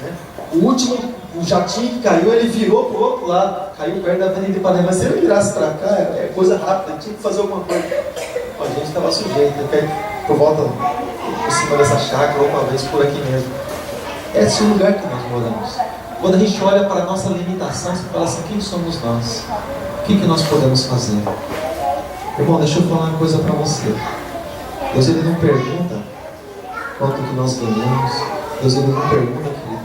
Né? O último, o jatinho que caiu, ele virou para o outro lado, caiu perto da Avenida de Ipanema. Mas se ele virasse para cá, é coisa rápida, tinha que fazer alguma coisa. A gente estava sujeito, por volta, por cima dessa chácara, ou talvez por aqui mesmo. Esse é o lugar que nós moramos. Quando a gente olha para a nossa limitação, você fala assim, quem somos nós? O que nós podemos fazer? Irmão, deixa eu falar uma coisa para você. Deus, Ele não pergunta quanto que nós ganhamos. Deus, Ele não pergunta, querido,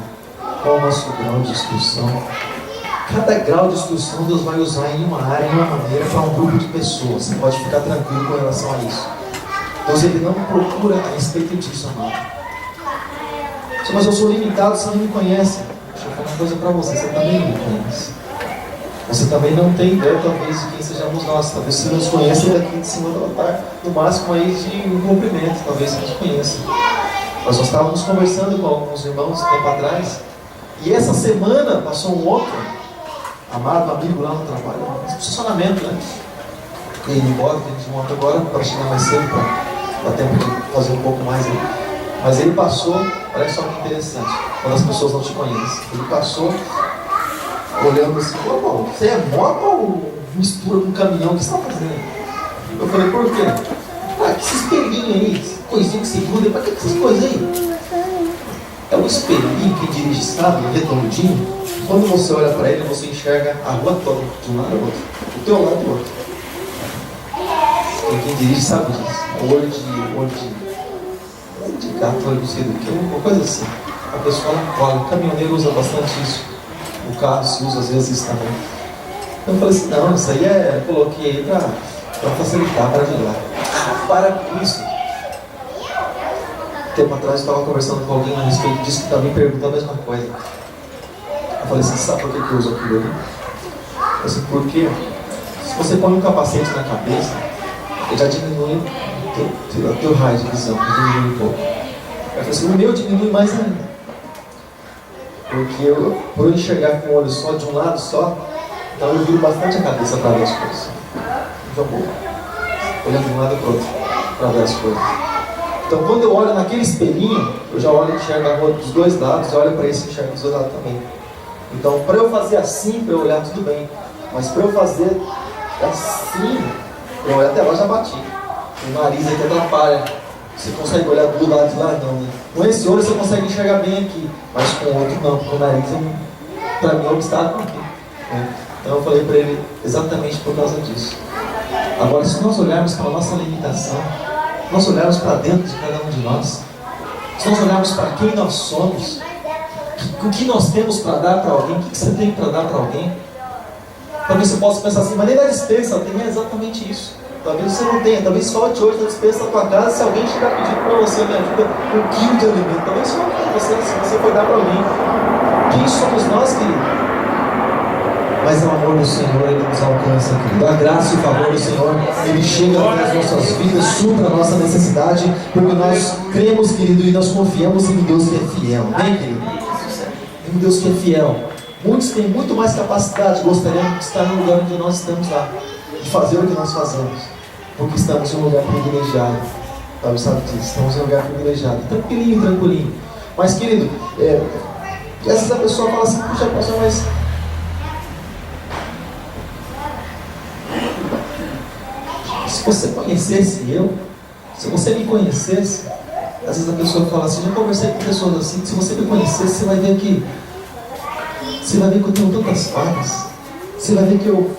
qual é o nosso grau de instrução. Cada grau de instrução Deus vai usar em uma área, em uma maneira, para um grupo de pessoas. Você pode ficar tranquilo com relação a isso. Deus, Ele não procura a respeito disso, amado. Mas eu sou limitado, você não me conhece. Deixa eu falar uma coisa para você, você também não me conhece. Você também não tem ideia, talvez, de quem sejamos nós. Talvez você nos conheça daqui de cima do altar, no máximo aí de um cumprimento, talvez você nos conheça. Nós estávamos conversando com alguns irmãos tempo atrás, e essa semana passou um outro amado amigo lá no trabalho, no estacionamento, né? E ele embora, que a gente monta agora para chegar mais cedo, para dar tempo de fazer um pouco mais. Né? Mas ele passou, olha só que interessante, quando as pessoas não te conhecem, ele passou olhando assim, pô, você é moto ou mistura com um caminhão, o que você está fazendo? Eu falei, por quê? Ah, que esse espelhinho aí, coisinha que segura, para que essas coisas aí? É um espelhinho que dirige, sabe, redondinho. Quando você olha para ele, você enxerga a rua toda, de um lado ao outro, do teu lado e do outro. E quem dirige sabe disso. Olho de gato, olho não sei do que, uma coisa assim. A pessoa não cola, o caminhoneiro usa bastante isso. O carro se usa às vezes isso também. Então eu falei assim, não, isso aí eu coloquei aí para facilitar, para ajudar. Para com isso. Tempo atrás eu estava conversando com alguém a respeito disso que também perguntou a mesma coisa. Eu falei assim, sabe por que eu uso aquilo ali? Eu falei assim, porque se você põe um capacete na cabeça, ele já diminui o teu raio de visão, diminui um pouco. Eu falei assim, o meu diminui mais ainda. Porque por eu enxergar com o olho só, de um lado só, então eu viro bastante a cabeça para ver as coisas. Já vou olhando de um lado para o outro, para ver as coisas. Então quando eu olho naquele espelhinho, eu já olho e enxergo a rua dos dois lados, eu olho para esse e enxergo dos dois lados também. Então para eu fazer assim, para eu olhar tudo bem. Mas para eu fazer assim, eu olho até lá já bati. O nariz aqui atrapalha. Você consegue olhar do lado de lá? Não, né? Com esse olho você consegue enxergar bem aqui, mas com o outro não, com o nariz para mim é um obstáculo aqui. Né? Então eu falei para ele exatamente por causa disso. Agora, se nós olharmos para a nossa limitação, nós olharmos para dentro de cada um de nós, se nós olharmos para quem nós somos, o que nós temos para dar para alguém, o que você tem para dar para alguém, para que você possa pensar assim, mas nem na dispensa tem exatamente isso. Talvez você não tenha, talvez falte hoje na dispensa da tua casa, se alguém chegar pedindo para você, me ajuda um quilo de alimento, talvez falte para você, se você for dar para alguém. Quem somos nós, querido? Mas o amor do Senhor, Ele nos alcança, querido. A graça e o favor do Senhor, Ele chega nas nossas vidas, supra a nossa necessidade, porque nós cremos, querido, e nós confiamos em Deus que é fiel. Amém, querido? Em Deus que é fiel. Muitos têm muito mais capacidade, gostariam de estar no lugar onde nós estamos lá, de fazer o que nós fazemos. Porque estamos em um lugar privilegiado. Sabe disso? Estamos em um lugar privilegiado. Tranquilinho, tranquilinho. Mas, querido, às vezes a pessoa fala assim, puxa, pastor, mas se você conhecesse eu, se você me conhecesse, às vezes a pessoa fala assim, já conversei com pessoas assim, se você me conhecesse, você vai ver que Você vai ver que eu tenho tantas falhas. Você vai ver que eu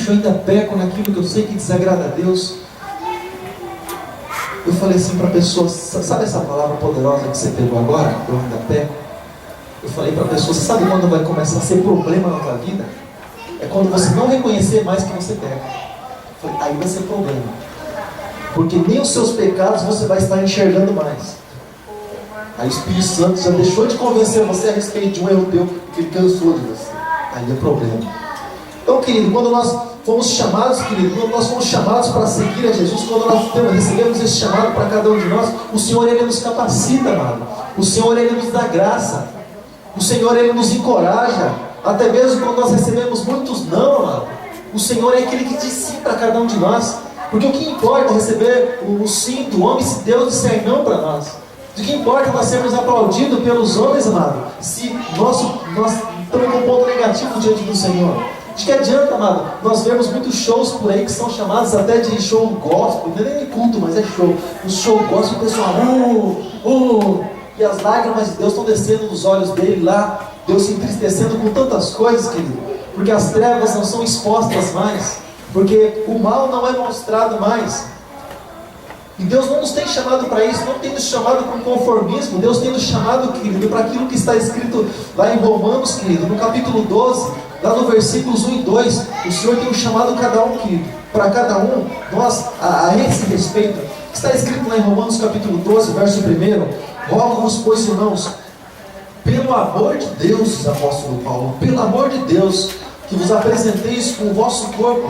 ainda peco naquilo que eu sei que desagrada a Deus. Eu falei assim para a pessoa, sabe essa palavra poderosa que você pegou agora? Eu ainda peco. Eu falei para a pessoa, você sabe quando vai começar a ser problema na tua vida? É quando você não reconhecer mais que você peca. Eu falei, aí vai ser problema. Porque nem os seus pecados você vai estar enxergando mais. Aí o Espírito Santo já deixou de convencer você a respeito de um erro teu, porque ele cansou de você. Aí é problema. Então, querido, quando nós fomos chamados, quando nós fomos chamados para seguir a Jesus, quando nós recebemos esse chamado para cada um de nós, o Senhor, Ele nos capacita, amado. O Senhor, Ele nos dá graça. O Senhor, Ele nos encoraja. Até mesmo quando nós recebemos muitos não, amado. O Senhor é aquele que diz sim para cada um de nós. Porque o que importa é receber o sim do homem se Deus disser não para nós. De que importa nós sermos aplaudidos pelos homens, amado, se nós estamos com um ponto negativo diante do Senhor? De que adianta, amado, nós vemos muitos shows por aí que são chamados até de show gospel, não é nem culto, mas é show. O show gospel, o pessoal, e as lágrimas de Deus estão descendo nos olhos dele lá, Deus se entristecendo com tantas coisas, querido, porque as trevas não são expostas mais, porque o mal não é mostrado mais. E Deus não nos tem chamado para isso, não tem nos chamado com conformismo. Deus tem nos chamado, querido, para aquilo que está escrito lá em Romanos, querido, no capítulo 12, lá no versículos 1 e 2. O Senhor tem nos chamado cada um, querido, para cada um, nós, a esse respeito, que está escrito lá em Romanos capítulo 12, verso 1: rogo-vos, pois, irmãos, pelo amor de Deus, apóstolo Paulo, pelo amor de Deus, que vos apresenteis com o vosso corpo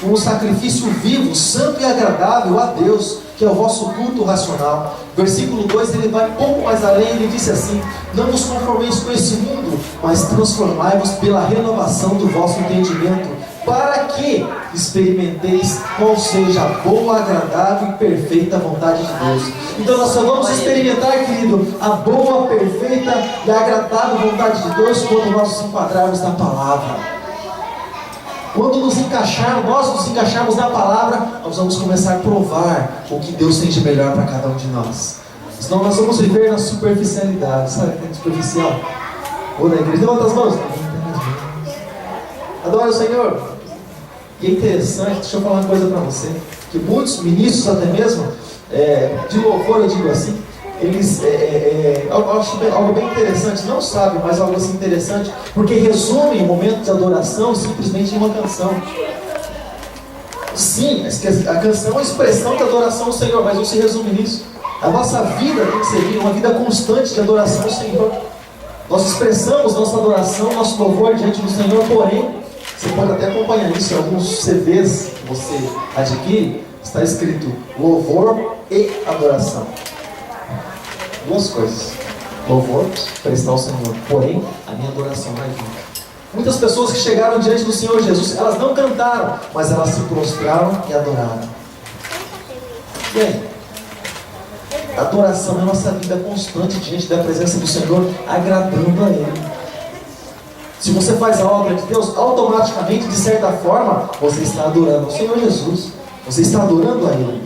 um sacrifício vivo, santo e agradável a Deus, que é o vosso culto racional. Versículo 2, ele vai um pouco mais além, ele disse assim: não vos conformeis com esse mundo, mas transformai-vos pela renovação do vosso entendimento, para que experimenteis qual seja a boa, agradável e perfeita vontade de Deus. Então nós só vamos experimentar, querido, a boa, perfeita e agradável vontade de Deus quando nós nos enquadrarmos na palavra. Quando nós nos encaixarmos na palavra, nós vamos começar a provar o que Deus tem de melhor para cada um de nós. Senão nós vamos viver na superficialidade. Sabe o que é superficial? Ou na igreja, levanta as mãos. Adora o Senhor. E é interessante, deixa eu falar uma coisa para você, que muitos ministros, até mesmo de louvor, eu digo assim, eles, eu acho algo bem interessante, não sabe, mas algo assim interessante, porque resumem o momento de adoração simplesmente em uma canção. Sim, a canção é uma expressão de adoração ao Senhor, mas não se resume nisso. A nossa vida tem que ser uma vida constante de adoração ao Senhor. Nós expressamos nossa adoração, nosso louvor diante do Senhor, porém, você pode até acompanhar isso em alguns CDs que você adquire, está escrito louvor e adoração. Duas coisas: louvor, prestar ao Senhor, porém a minha adoração vai vir. Muitas pessoas que chegaram diante do Senhor Jesus, elas não cantaram, mas elas se prostraram e adoraram. E aí? Adoração é a nossa vida constante diante da presença do Senhor, agradando a Ele. Se você faz a obra de Deus, automaticamente, de certa forma, você está adorando ao Senhor Jesus, você está adorando a Ele.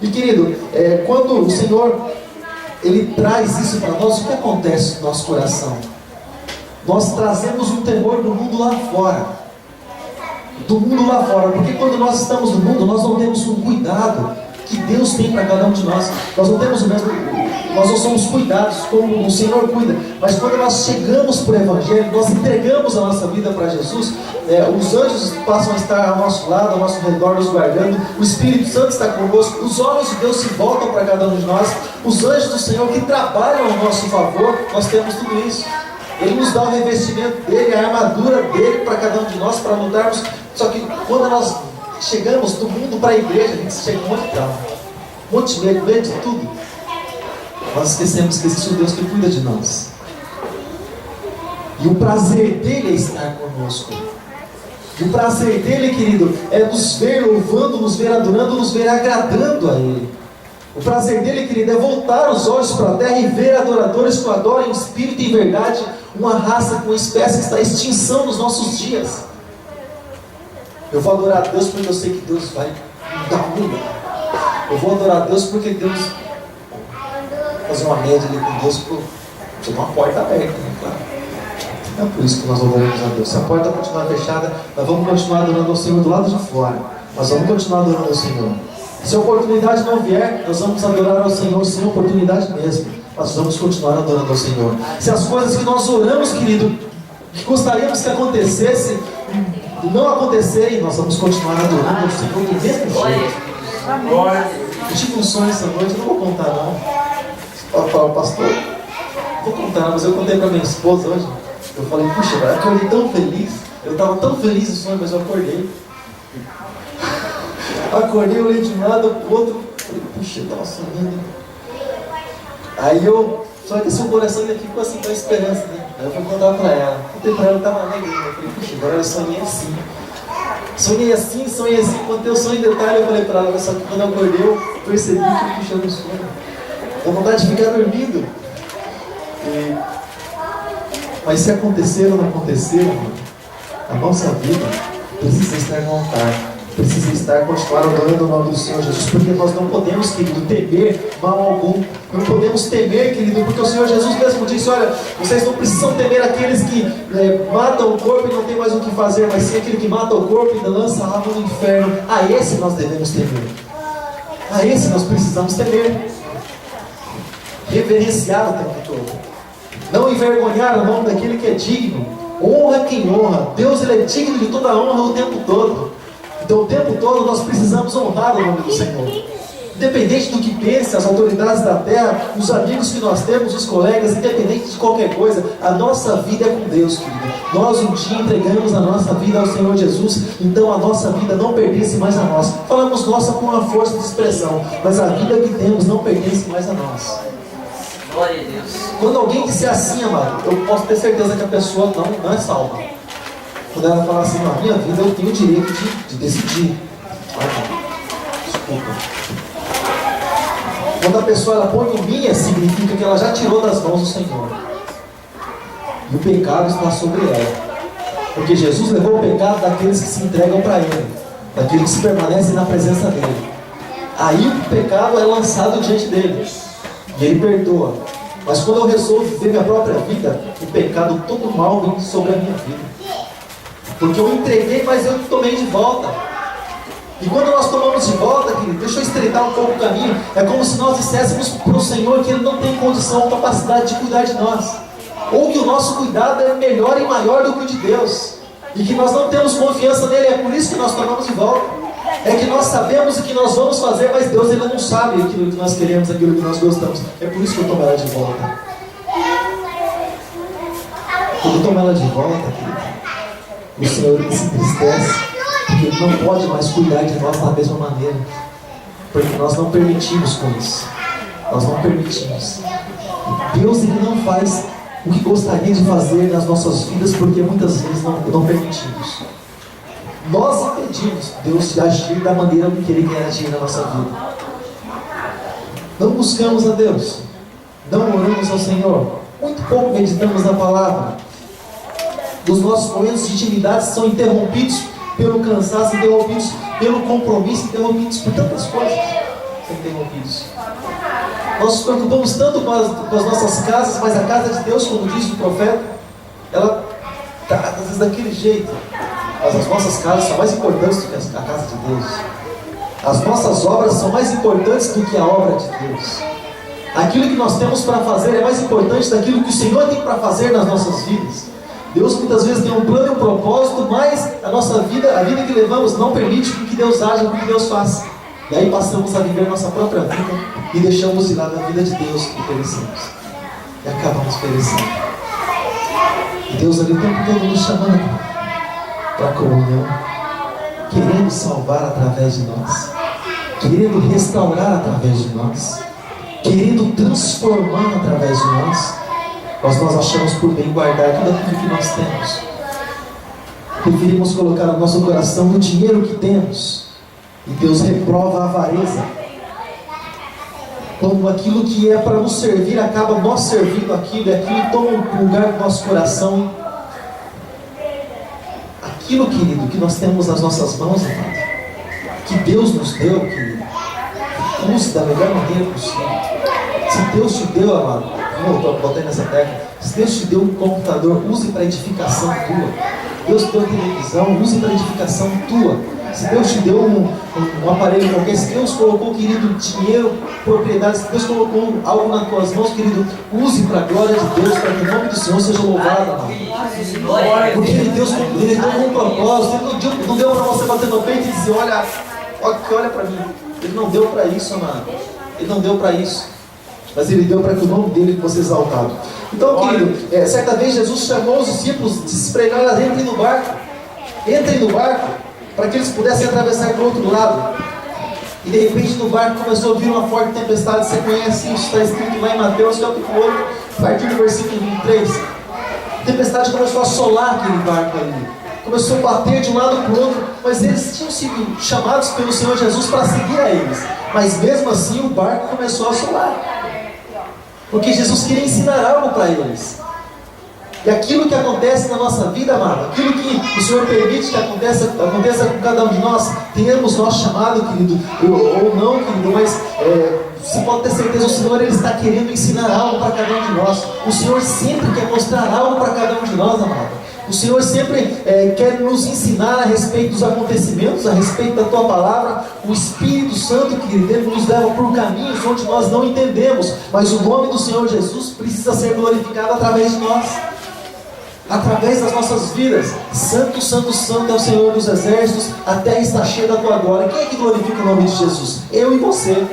E querido, quando o Senhor Ele traz isso para nós, o que acontece no nosso coração? Nós trazemos um temor do mundo lá fora. Do mundo lá fora. Porque quando nós estamos no mundo, nós não temos um cuidado que Deus tem para cada um de nós. Nós não temos o mesmo, nós não somos cuidados como o Senhor cuida. Mas quando nós chegamos para o Evangelho, nós entregamos a nossa vida para Jesus, os anjos passam a estar ao nosso lado, ao nosso redor, nos guardando. O Espírito Santo está conosco. Os olhos de Deus se voltam para cada um de nós. Os anjos do Senhor que trabalham ao nosso favor, nós temos tudo isso. Ele nos dá o revestimento dele, a armadura dele para cada um de nós, para lutarmos. Só que quando nós chegamos do mundo para a igreja, a gente chega com um monte de trauma, um monte de medo de tudo. Nós esquecemos que existe um Deus que cuida de nós. E o prazer dele é estar conosco. E o prazer dele, querido, é nos ver louvando, nos ver adorando, nos ver agradando a Ele. O prazer dele, querido, é voltar os olhos para a terra e ver adoradores que o adoram em espírito e em verdade, uma raça, uma espécie que está em extinção nos nossos dias. Eu vou adorar a Deus porque eu sei que Deus vai me dar um lugar. Eu vou adorar a Deus porque Deus... fazer uma média ali com Deus, precisa de uma porta aberta, né? Claro. É por isso que nós adoramos a Deus. Se a porta continuar fechada, nós vamos continuar adorando ao Senhor do lado de fora. Nós vamos continuar adorando ao Senhor. Se a oportunidade não vier, nós vamos adorar ao Senhor sem oportunidade mesmo. Nós vamos continuar adorando ao Senhor. Se as coisas que nós oramos, querido, que gostaríamos que acontecesse, não acontecerem, nós vamos continuar adorando ao Senhor do mesmo jeito. Eu tive um sonho essa noite, eu não vou contar não. Pode falar, pastor? Vou contar, mas eu contei para minha esposa hoje. Eu falei, puxa, eu acordei tão feliz. Eu estava tão feliz no sonho, mas eu acordei. Acordei, eu olhei de um lado para o outro. Falei, puxa, eu estava sonhando. Aí só que seu coração ainda ficou assim com a esperança, né? Aí eu fui contar para ela. Contei para ela, eu estava alegre. Eu falei, puxa, agora eu sonhei assim. Sonhei assim. Quando eu sonhei em detalhe, eu falei para ela, só que quando eu acordei, eu percebi que eu puxei no sono. Dá vontade de ficar dormindo. Mas se acontecer ou não acontecer, irmão, a nossa vida precisa estar no altar, precisa estar continuar adorando o nome do Senhor Jesus, porque nós não podemos, querido, temer mal algum. Não podemos temer, querido, porque o Senhor Jesus mesmo disse, olha, vocês não precisam temer aqueles que matam o corpo e não tem mais o que fazer, mas sim aquele que mata o corpo e lança a alma no inferno. A esse nós devemos temer. A esse nós precisamos temer. Reverenciar o tempo todo. Não envergonhar o nome daquele que é digno. Honra quem honra. Deus, ele é digno de toda honra o tempo todo. Então o tempo todo nós precisamos honrar o nome do Senhor. Independente do que pense as autoridades da terra, os amigos que nós temos, os colegas, independente de qualquer coisa, a nossa vida é com Deus, querido. Nós um dia entregamos a nossa vida ao Senhor Jesus, então a nossa vida não pertence mais a nós. Falamos nossa com uma força de expressão, mas a vida que temos não pertence mais a nós. Glória a Deus. Quando alguém disser assim, amado, eu posso ter certeza que a pessoa não é salva. Quando ela falar assim, na minha vida eu tenho o direito de decidir. Desculpa. Quando a pessoa ela põe o minha, significa que ela já tirou das mãos do Senhor. E o pecado está sobre ela. Porque Jesus levou o pecado daqueles que se entregam para Ele, daqueles que se permanecem na presença dEle. Aí o pecado é lançado diante dele. E Ele perdoa. Mas quando eu resolvo viver minha própria vida, o pecado, todo mal vem sobre a minha vida. Porque eu entreguei, mas eu tomei de volta. E quando nós tomamos de volta, querido, deixa eu estreitar um pouco o caminho. É como se nós disséssemos para o Senhor que Ele não tem condição ou capacidade de cuidar de nós. Ou que o nosso cuidado é melhor e maior do que o de Deus. E que nós não temos confiança nele. É por isso que nós tomamos de volta. É que nós sabemos o que nós vamos fazer, mas Deus ele não sabe aquilo que nós queremos, aquilo que nós gostamos. É por isso que eu tomo ela de volta. Quando eu tomo ela de volta, querido, o Senhor ele se entristece, porque Ele não pode mais cuidar de nós da mesma maneira. Porque nós não permitimos com isso. Nós não permitimos. Deus ele não faz o que gostaria de fazer nas nossas vidas, porque muitas vezes não permitimos. Nós impedimos Deus de agir da maneira que Ele quer agir na nossa vida. Não buscamos a Deus. Não oramos ao Senhor. Muito pouco meditamos na palavra. Os nossos momentos de intimidade são interrompidos pelo cansaço, interrompidos pelo compromisso, interrompidos por tantas coisas. São interrompidos. Nós nos preocupamos tanto com as nossas casas, mas a casa de Deus, como diz o profeta, ela está às vezes daquele jeito. Mas as nossas casas são mais importantes do que a casa de Deus. As nossas obras são mais importantes do que a obra de Deus. Aquilo que nós temos para fazer é mais importante daquilo que o Senhor tem para fazer nas nossas vidas. Deus muitas vezes tem um plano e um propósito, mas a nossa vida, a vida que levamos não permite que Deus haja, com que Deus faça. E aí passamos a viver a nossa própria vida e deixamos de lado a vida de Deus e perecemos. E acabamos perecendo. E Deus ali o tempo todo nos chamando para a comunhão, querendo salvar através de nós, querendo restaurar através de nós, querendo transformar através de nós. Mas nós achamos por bem guardar tudo aquilo que nós temos. Preferimos colocar o nosso coração no dinheiro que temos. E Deus reprova a avareza. Quando aquilo que é para nos servir acaba nós servindo aquilo, e aquilo toma um lugar do nosso coração. Aquilo, querido, que nós temos nas nossas mãos, amado, que Deus nos deu, querido, use da melhor maneira possível. Se Deus te deu, amado, botei nessa tecla, se Deus te deu um computador, use para edificação tua. Deus te deu televisão, use para edificação tua. Se Deus te deu um aparelho qualquer, se Deus colocou, querido, dinheiro, propriedade, se Deus colocou algo nas tuas mãos, querido, use para a glória de Deus, para que o nome do Senhor seja louvado, amado. Porque Deus ele deu um propósito, Ele não deu para você bater no peito e dizer, olha para mim. Ele não deu para isso, amado. Ele não deu para isso. Mas Ele deu para que o nome dele fosse exaltado. Então, querido, certa vez Jesus chamou os discípulos, disse para eles, entrem no barco. Entrem no barco, para que eles pudessem atravessar para o outro lado. E de repente no barco começou a vir uma forte tempestade. Você conhece isso, está escrito lá em Mateus capítulo 8, a partir do versículo 23. A tempestade começou a assolar aquele barco ali. Começou a bater de um lado para o outro. Mas eles tinham sido chamados pelo Senhor Jesus para seguir a eles. Mas mesmo assim o barco começou a assolar. Porque Jesus queria ensinar algo para eles. E aquilo que acontece na nossa vida, amado, aquilo que o Senhor permite que aconteça com cada um de nós, tenhamos nós chamado, querido, ou não, querido, mas você pode ter certeza, o Senhor Ele está querendo ensinar algo para cada um de nós. O Senhor sempre quer mostrar algo para cada um de nós, amado. O Senhor sempre quer nos ensinar a respeito dos acontecimentos, a respeito da Tua Palavra. O Espírito Santo, querido, Ele nos leva por caminhos onde nós não entendemos, mas o nome do Senhor Jesus precisa ser glorificado através de nós, através das nossas vidas. Santo, Santo, Santo é o Senhor dos Exércitos, a terra está cheia da Tua glória. Quem é que glorifica o nome de Jesus? Eu e você.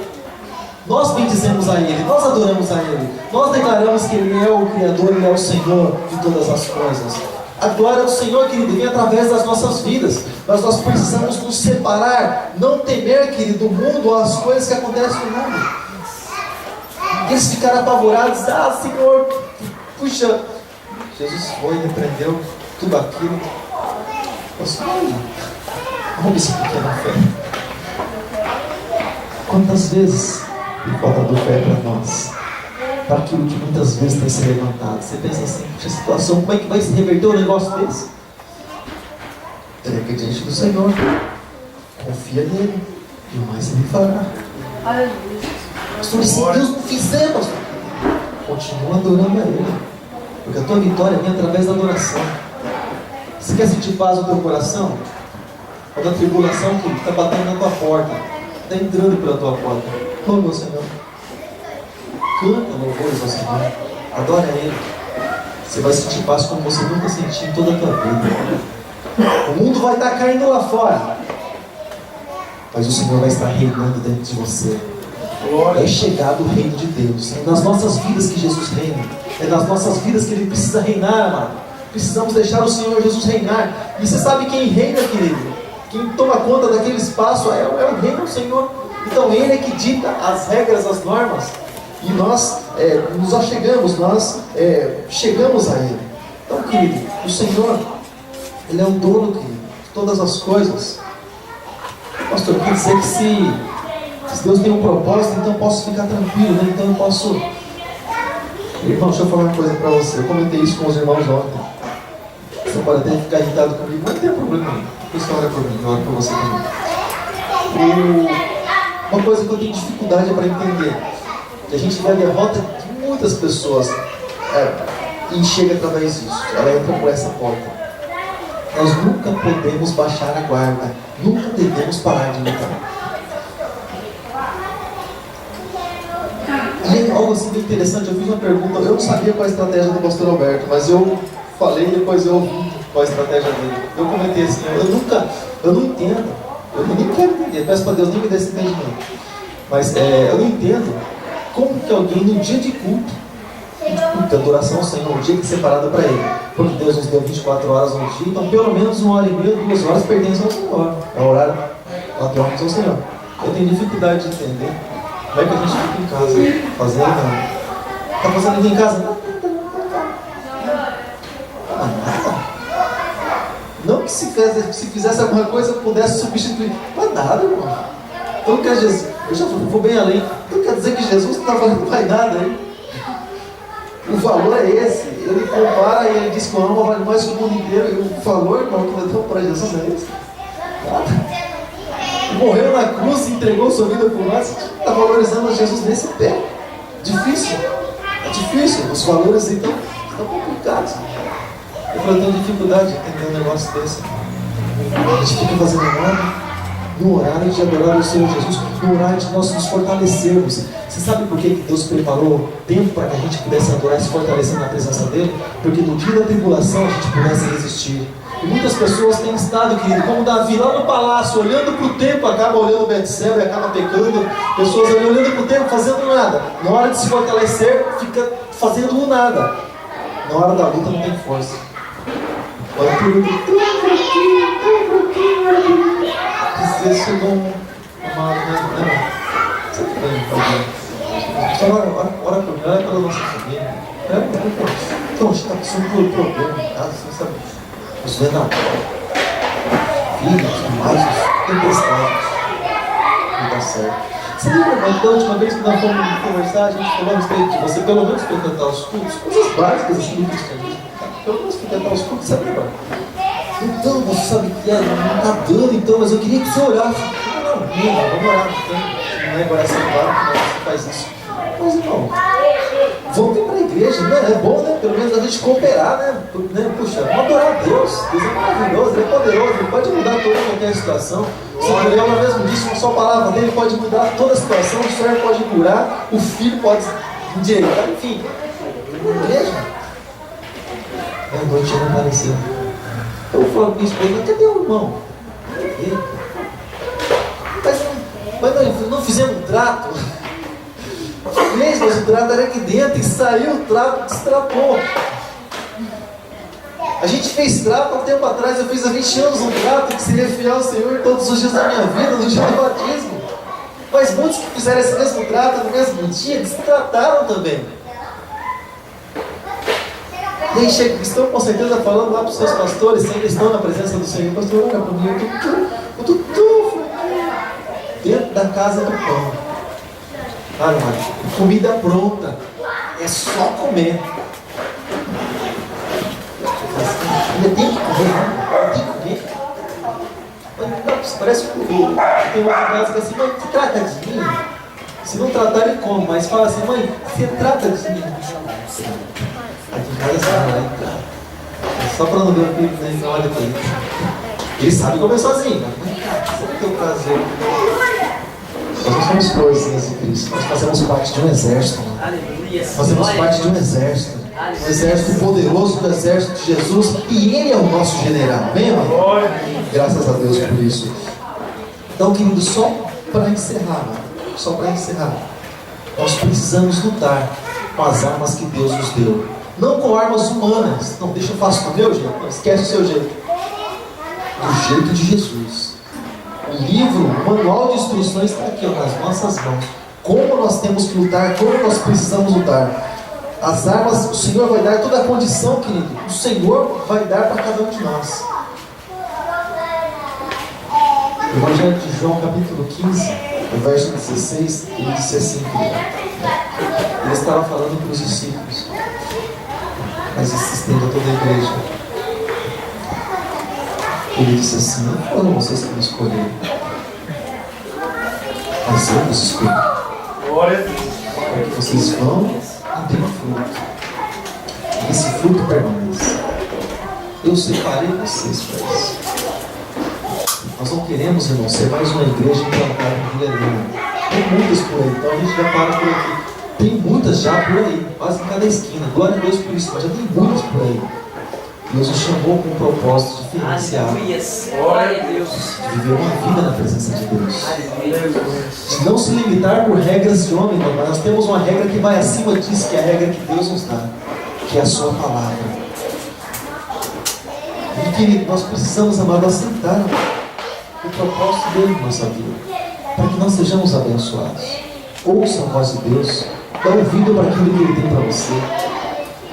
Nós bendizemos a Ele, nós adoramos a Ele, nós declaramos que Ele é o Criador, Ele é o Senhor de todas as coisas. A glória do Senhor, querido, vem através das nossas vidas. Mas nós precisamos nos separar, não temer, querido, o mundo ou as coisas que acontecem no mundo. Eles ficaram apavorados. Ah, Senhor, puxa, Jesus foi, repreendeu tudo aquilo. Olha esse pequeno fé. Quantas vezes tem faltado fé para nós? Para aquilo que muitas vezes tem se levantado. Você pensa assim, puxa, a situação, como é que vai se reverter um negócio desse? Dependente do Senhor. Confia nele. E o mais Ele fará. Pastor, se Deus não fizer, pastor, continua adorando a Ele. Porque a tua vitória vem através da adoração. Você quer sentir paz no teu coração? Quando a tribulação que está batendo na tua porta, está entrando pela tua porta, oh meu Senhor, canta louvores ao Senhor, adora a Ele. Você vai sentir paz como você nunca sentiu em toda a tua vida. O mundo vai estar caindo lá fora, mas o Senhor vai estar reinando dentro de você. É chegado o reino de Deus. É nas nossas vidas que Jesus reina. É nas nossas vidas que Ele precisa reinar, amado. Precisamos deixar o Senhor Jesus reinar. E você sabe quem reina, querido? Quem toma conta daquele espaço é o reino do Senhor. Então Ele é que dita as regras, as normas. E nós nos achegamos, nós chegamos a Ele. Então, querido, o Senhor, Ele é o dono, querido, de todas as coisas. Pastor, quer dizer que se Deus tem um propósito, então eu posso ficar tranquilo, né? Então eu posso... Irmão, deixa eu falar uma coisa para você. Eu comentei isso com os irmãos ontem. Você pode até ficar irritado comigo, mas não tem problema nenhum. Por isso ora por mim, eu oro por você também. Uma coisa que eu tenho dificuldade para entender, que a gente vê a derrota de muitas pessoas e chega através disso. Ela entra por essa porta. Nós nunca podemos baixar a guarda, nunca devemos parar de lutar. E algo assim bem interessante, eu fiz uma pergunta, eu não sabia qual a estratégia do pastor Alberto, mas eu falei e depois eu ouvi qual a estratégia dele. Eu comentei assim, eu não entendo, eu nem quero entender, peço para Deus nem me dê esse entendimento. Mas eu não entendo como que alguém no dia de culto, de adoração ao Senhor, um dia que é separado para Ele, porque Deus nos deu 24 horas no dia, então pelo menos 1h30, 2 horas pertencem ao Senhor, é o horário 4 horas ao Senhor. Eu tenho dificuldade de entender. Como é que a gente fica em casa fazendo nada? Está fazendo aqui em casa? Nada. Não que se fizesse alguma coisa pudesse substituir. Mas nada, irmão. Então quer Jesus, eu já vou bem além. Então quer dizer que Jesus não está fazendo mais nada aí? O valor é esse. Ele compara e ele diz que o alma vale mais que o mundo inteiro. E o valor, irmão, que nós damos para Jesus é esse. Nada. Morreu na cruz e entregou sua vida por nós. Está valorizando Jesus nesse pé. Difícil. É difícil. Os valores então estão complicados. Eu tenho dificuldade de entender um negócio desse. A gente fica fazendo nada no horário de adorar o Senhor Jesus, no horário de nós nos fortalecermos. Você sabe por que Deus preparou tempo para que a gente pudesse adorar e se fortalecer na presença dEle? Porque no dia da tribulação a gente pudesse resistir. E muitas pessoas têm estado, querido, como Davi, lá no palácio, olhando para o tempo, acaba olhando Betseba e acaba pecando. Pessoas olhando para o tempo, fazendo nada. Na hora de se fortalecer, fica fazendo nada. Na hora da luta não tem força. Olha por um você chegou uma você só ora por mim, olha pela nossa família. Então, a gente está passando por um problema em casa, você sabe? Os vendados, filhos, mais os tempestades. Não dá certo. Você lembra da última vez que nós fomos conversar, a gente falou a respeito de você pelo menos frequentar os cultos? Coisas básicas assim do cristianismo. Pelo menos frequentar os cultos, você lembra? Então, você sabe que não está dando, então, mas eu queria que você orasse. Não, vamos orar. Não é agora claro que você faz isso. Mas, irmão, vamos vir para a igreja, né? É bom, né? Pelo menos a gente cooperar, né? Puxa, vamos adorar a Deus. Deus é maravilhoso, Ele é poderoso, Ele pode mudar toda qualquer situação. O Senhor mesmo disse, com a sua palavra dele pode mudar toda a situação, o servo pode curar, o filho pode endireitar, enfim. Igreja. A noite não apareceu. Eu falo com minha esposa, cadê o irmão? Mas não fizemos um trato. Fez, mas o trato era aqui dentro e saiu o trato, destratou. A gente fez trato há um tempo atrás, eu fiz há 20 anos um trato que seria fiel ao Senhor todos os dias da minha vida, no dia do batismo. Mas muitos que fizeram esse mesmo trato no mesmo dia, destrataram também. E aí chega, estão com certeza falando lá para os seus pastores, se ainda estão na presença do Senhor, pastor, olha para mim, eu estou dentro da casa do pão. Ah, não, comida pronta, é só comer. Ainda tem que comer, né? Tem que comer. Mas, parece que tem uma frase que é assim, mãe, se trata de mim. Se não tratar, ele come, mas fala assim, mãe, se trata de mim. Aqui em casa você vai entrar. Só para não ver o filho, né? Olha para ele. Ele sabe comer sozinho, né? Você vai ter o prazer. Nós não somos florzinhas de Cristo. Nós fazemos parte de um exército. Aleluia. Fazemos parte de um exército. Um exército poderoso do exército de Jesus. E Ele é o nosso general. Amém, irmão? Graças a Deus por isso. Então, querido, só para encerrar, nós precisamos lutar com as armas que Deus nos deu. Não com armas humanas. Não, deixa eu faço do meu jeito. Não, esquece o seu jeito. Do jeito de Jesus. O livro, o manual de instruções está aqui, ó, nas nossas mãos. Como nós temos que lutar, como nós precisamos lutar. As armas, o Senhor vai dar toda a condição, querido. O Senhor vai dar para cada um de nós. O Evangelho de João, capítulo 15, no verso 16, ele disse assim, querido. Ele estava falando para os discípulos, mas isso se estende a toda a igreja. Ele disse assim, não foram vocês que me escolheram, mas eu vos escolhi. Para que vocês vão e tenham fruto. E esse fruto permanece. Eu separei vocês para isso. Nós não queremos, irmão, ser mais uma igreja implantada em Vila Helena. Tem muitas por aí, então a gente já para por aqui. Tem muitas já por aí, quase em cada esquina. Glória a Deus por isso, mas já tem muitas por aí. Deus nos chamou com um propósito diferenciado. Glória a Deus. De viver uma vida na presença de Deus. De não se limitar por regras de homem, mas nós temos uma regra que vai acima disso, que é a regra que Deus nos dá, que é a sua palavra. E querido, nós precisamos, amado, aceitar o propósito dele na nossa vida, para que nós sejamos abençoados. Ouça a voz de Deus, dá ouvido para aquilo que Ele tem para você.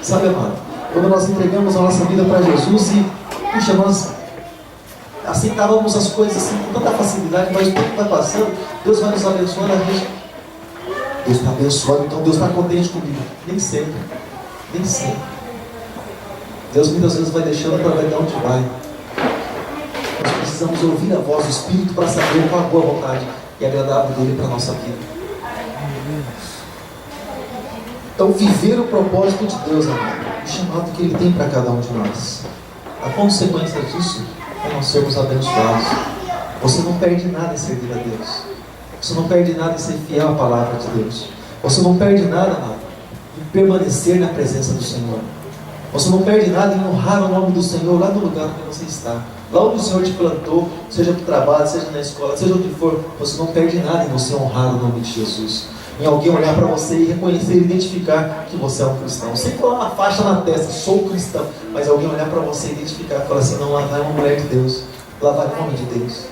Sabe, amado, quando nós entregamos a nossa vida para Jesus e, puxa, nós aceitávamos as coisas assim com tanta facilidade, mas o tempo vai passando, Deus vai nos abençoando, a gente, Deus está abençoado, então Deus está contente comigo. Nem sempre, nem sempre. Deus muitas vezes vai deixando para ver de onde vai. Nós precisamos ouvir a voz do Espírito para saber qual a boa vontade e agradável dele para a nossa vida. Então, viver o propósito de Deus, amado, o chamado que Ele tem para cada um de nós. A consequência disso é nós sermos abençoados. Você não perde nada em servir a Deus. Você não perde nada em ser fiel à palavra de Deus. Você não perde nada, amado, em permanecer na presença do Senhor. Você não perde nada em honrar o nome do Senhor lá no lugar onde você está. Lá onde o Senhor te plantou, seja no trabalho, seja na escola, seja onde for, você não perde nada em você honrar o nome de Jesus. Em alguém olhar para você e reconhecer e identificar que você é um cristão. Sem colar uma faixa na testa, sou cristão. Mas alguém olhar para você e identificar e falar assim, não, lá vai uma mulher de Deus. Lá vai o homem de Deus.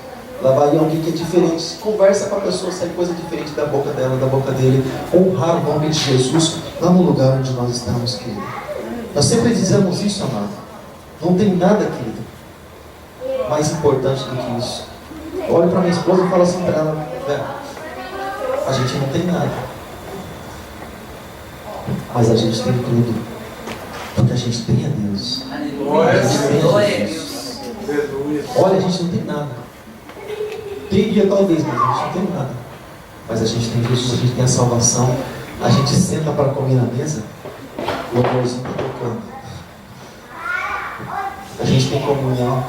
Lá vai alguém que é diferente. Conversa com a pessoa, sai coisa diferente da boca dela, da boca dele. Honrar o nome de Jesus lá no lugar onde nós estamos, querido. Nós sempre dizemos isso, amado. Não tem nada, querido, mais importante do que isso. Eu olho para minha esposa e falo assim para ela, a gente não tem nada, mas a gente tem tudo, porque a gente tem a Deus. Glória a Deus. Olha, a gente não tem nada. Teria talvez, mas a gente não tem nada. Mas a gente tem Jesus, a gente tem a salvação. A gente senta para comer na mesa, o amorzinho está tocando. A gente tem comunhão.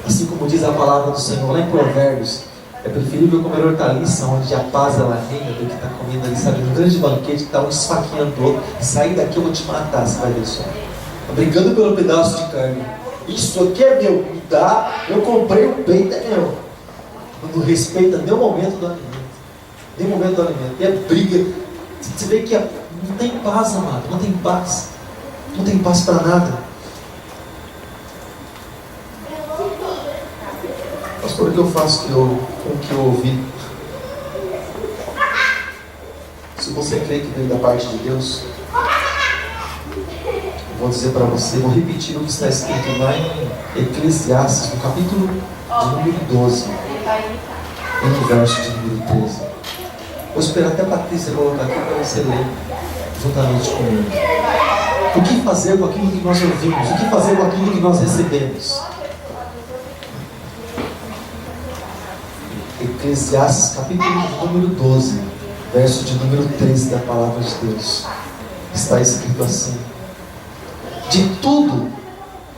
Assim como diz a palavra do Senhor lá em Provérbios, é preferível comer hortaliça onde a paz ela reina do que estar comendo ali, sabe, num grande banquete que está um esfaqueando o outro. Sair daqui eu vou te matar, você vai ver só. Tá brigando pelo pedaço de carne. Isso aqui é meu, me dá, eu comprei o peito, é meu. Quando respeita nem o momento do alimento. Nem o momento do alimento. E é briga. Você vê que não tem paz, amado, não tem paz. Não tem paz para nada. Pastor, o que eu faço com o que eu ouvi? Se você crê que veio da parte de Deus, eu vou dizer para você, vou repetir o que está escrito lá em Eclesiastes, no capítulo de número 12, no verso de número 13. Vou esperar até a Patrícia colocar aqui para você ler juntamente comigo. O que fazer com aquilo que nós ouvimos? O que fazer com aquilo que nós recebemos? Eclesiastes, capítulo de número 12, verso de número 13 da palavra de Deus. Está escrito assim: de tudo,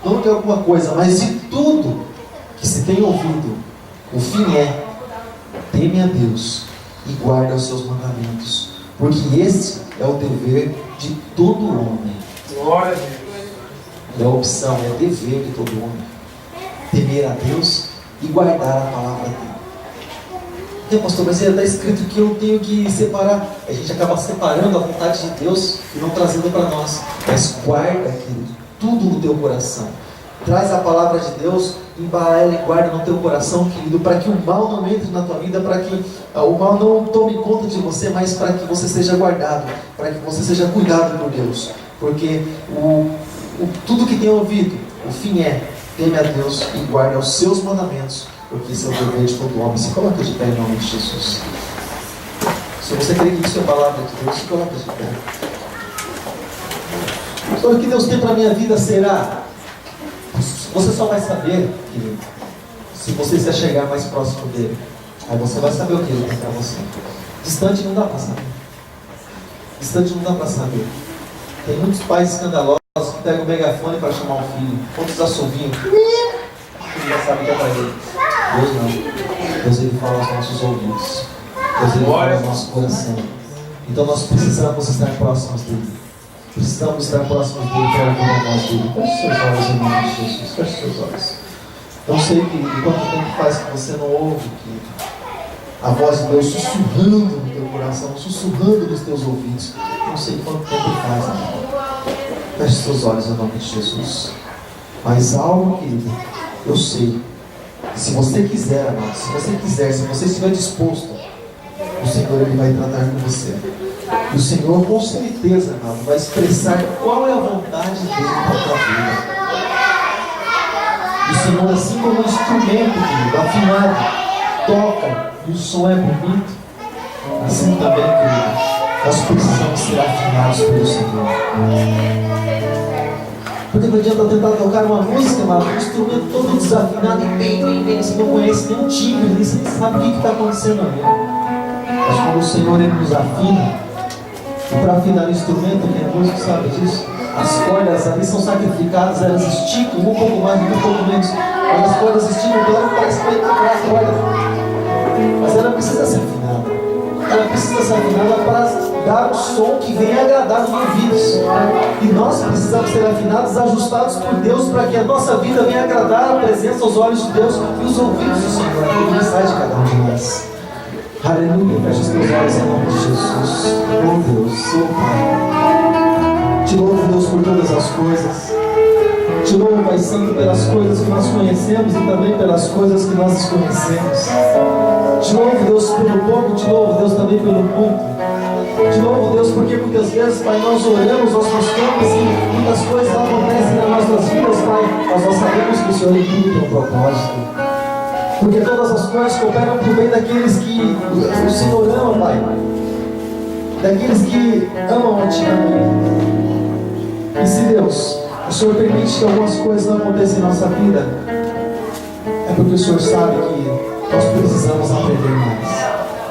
não de alguma coisa, mas de tudo que se tem ouvido, o fim é: teme a Deus e guarda os seus mandamentos, porque este é o dever de todo homem. Glória a Deus. Não é opção, é dever de todo homem. Temer a Deus e guardar a palavra dele. Pastor, mas está escrito que eu tenho que separar. A gente acaba separando a vontade de Deus e não trazendo para nós. Mas guarda, querido, tudo no teu coração. Traz a palavra de Deus, embala ela e guarda no teu coração, querido, para que o mal não entre na tua vida, para que o mal não tome conta de você, mas para que você seja guardado, para que você seja cuidado por Deus. Porque tudo que tem ouvido, o fim é: teme a Deus e guarda os seus mandamentos, porque esse é o dever de todo homem. Se coloca de pé em nome de Jesus. Se você crê que isso é a palavra de Deus, se coloca de pé. Então, o que Deus tem para a minha vida será? Você só vai saber, querido, se você se chegar mais próximo dele. Aí você vai saber o que ele tem para você. Distante não dá para saber. Distante não dá para saber. Tem muitos pais escandalosos que pegam o megafone para chamar o filho. Outros assoviam. Ele já sabe que é para ele. Deus não. Deus, ele fala aos nossos ouvidos. Deus, ele fala ao nosso coração. Então nós precisamos estar próximos dele. Precisamos estar próximos dele para ouvir a voz dele. Feche seus olhos em nome de Jesus. Feche seus olhos. Eu sei que quanto tempo faz que você não ouve, querido, a voz de Deus sussurrando no teu coração, sussurrando nos teus ouvidos. Não sei quanto tempo faz, amor. Feche seus olhos em nome de Jesus. Mas algo, querido, eu sei. Se você quiser, amado, se você estiver disposto, o Senhor ele vai tratar com você. E o Senhor, com certeza, amado, vai expressar qual é a vontade dele para a tua vida. E o Senhor, assim como um instrumento, querido, afinado, toca e o som é bonito, assim também, querido, nós precisamos ser afinados pelo Senhor. Porque não adianta tentar tocar uma música, mas um instrumento todo desafinado e bem, você não conhece nenhum timbre, você nem sabe o que está acontecendo ali. Mas quando o Senhor ele nos afina, E para afinar o instrumento, quem é músico sabe disso, as cordas ali são sacrificadas, elas esticam um pouco mais, um pouco menos. Mas as cordas esticam, claro, parece que vai quebrar a corda. Mas ela precisa ser afinada. Ela precisa ser afinada para dar um som que venha agradar os ouvidos. E nós precisamos ser afinados, ajustados por Deus, para que a nossa vida venha agradar a presença, os olhos de Deus e os ouvidos do Senhor, aquilo que sai de cada um de nós. Aleluia, fecha os teus olhos em nome de Jesus. Oh Deus, oh Pai. Te louvo, Deus, por todas as coisas. Te louvo, Pai Santo, pelas coisas que nós conhecemos e também pelas coisas que nós desconhecemos. Te louvo, Deus, pelo pouco, te louvo, Deus, também pelo muito. Te louvo, Deus, porque muitas vezes, Pai, nós oramos, nós buscamos e muitas coisas acontecem nas nossas vidas, Pai, mas nós sabemos que o Senhor em tudo tem um propósito. Porque todas as coisas cooperam para o bem daqueles que o Senhor ama, Pai. Daqueles que amam a Ti, amém. E se Deus, o Senhor permite que algumas coisas não aconteçam em nossa vida, é porque o Senhor sabe que nós precisamos aprender mais.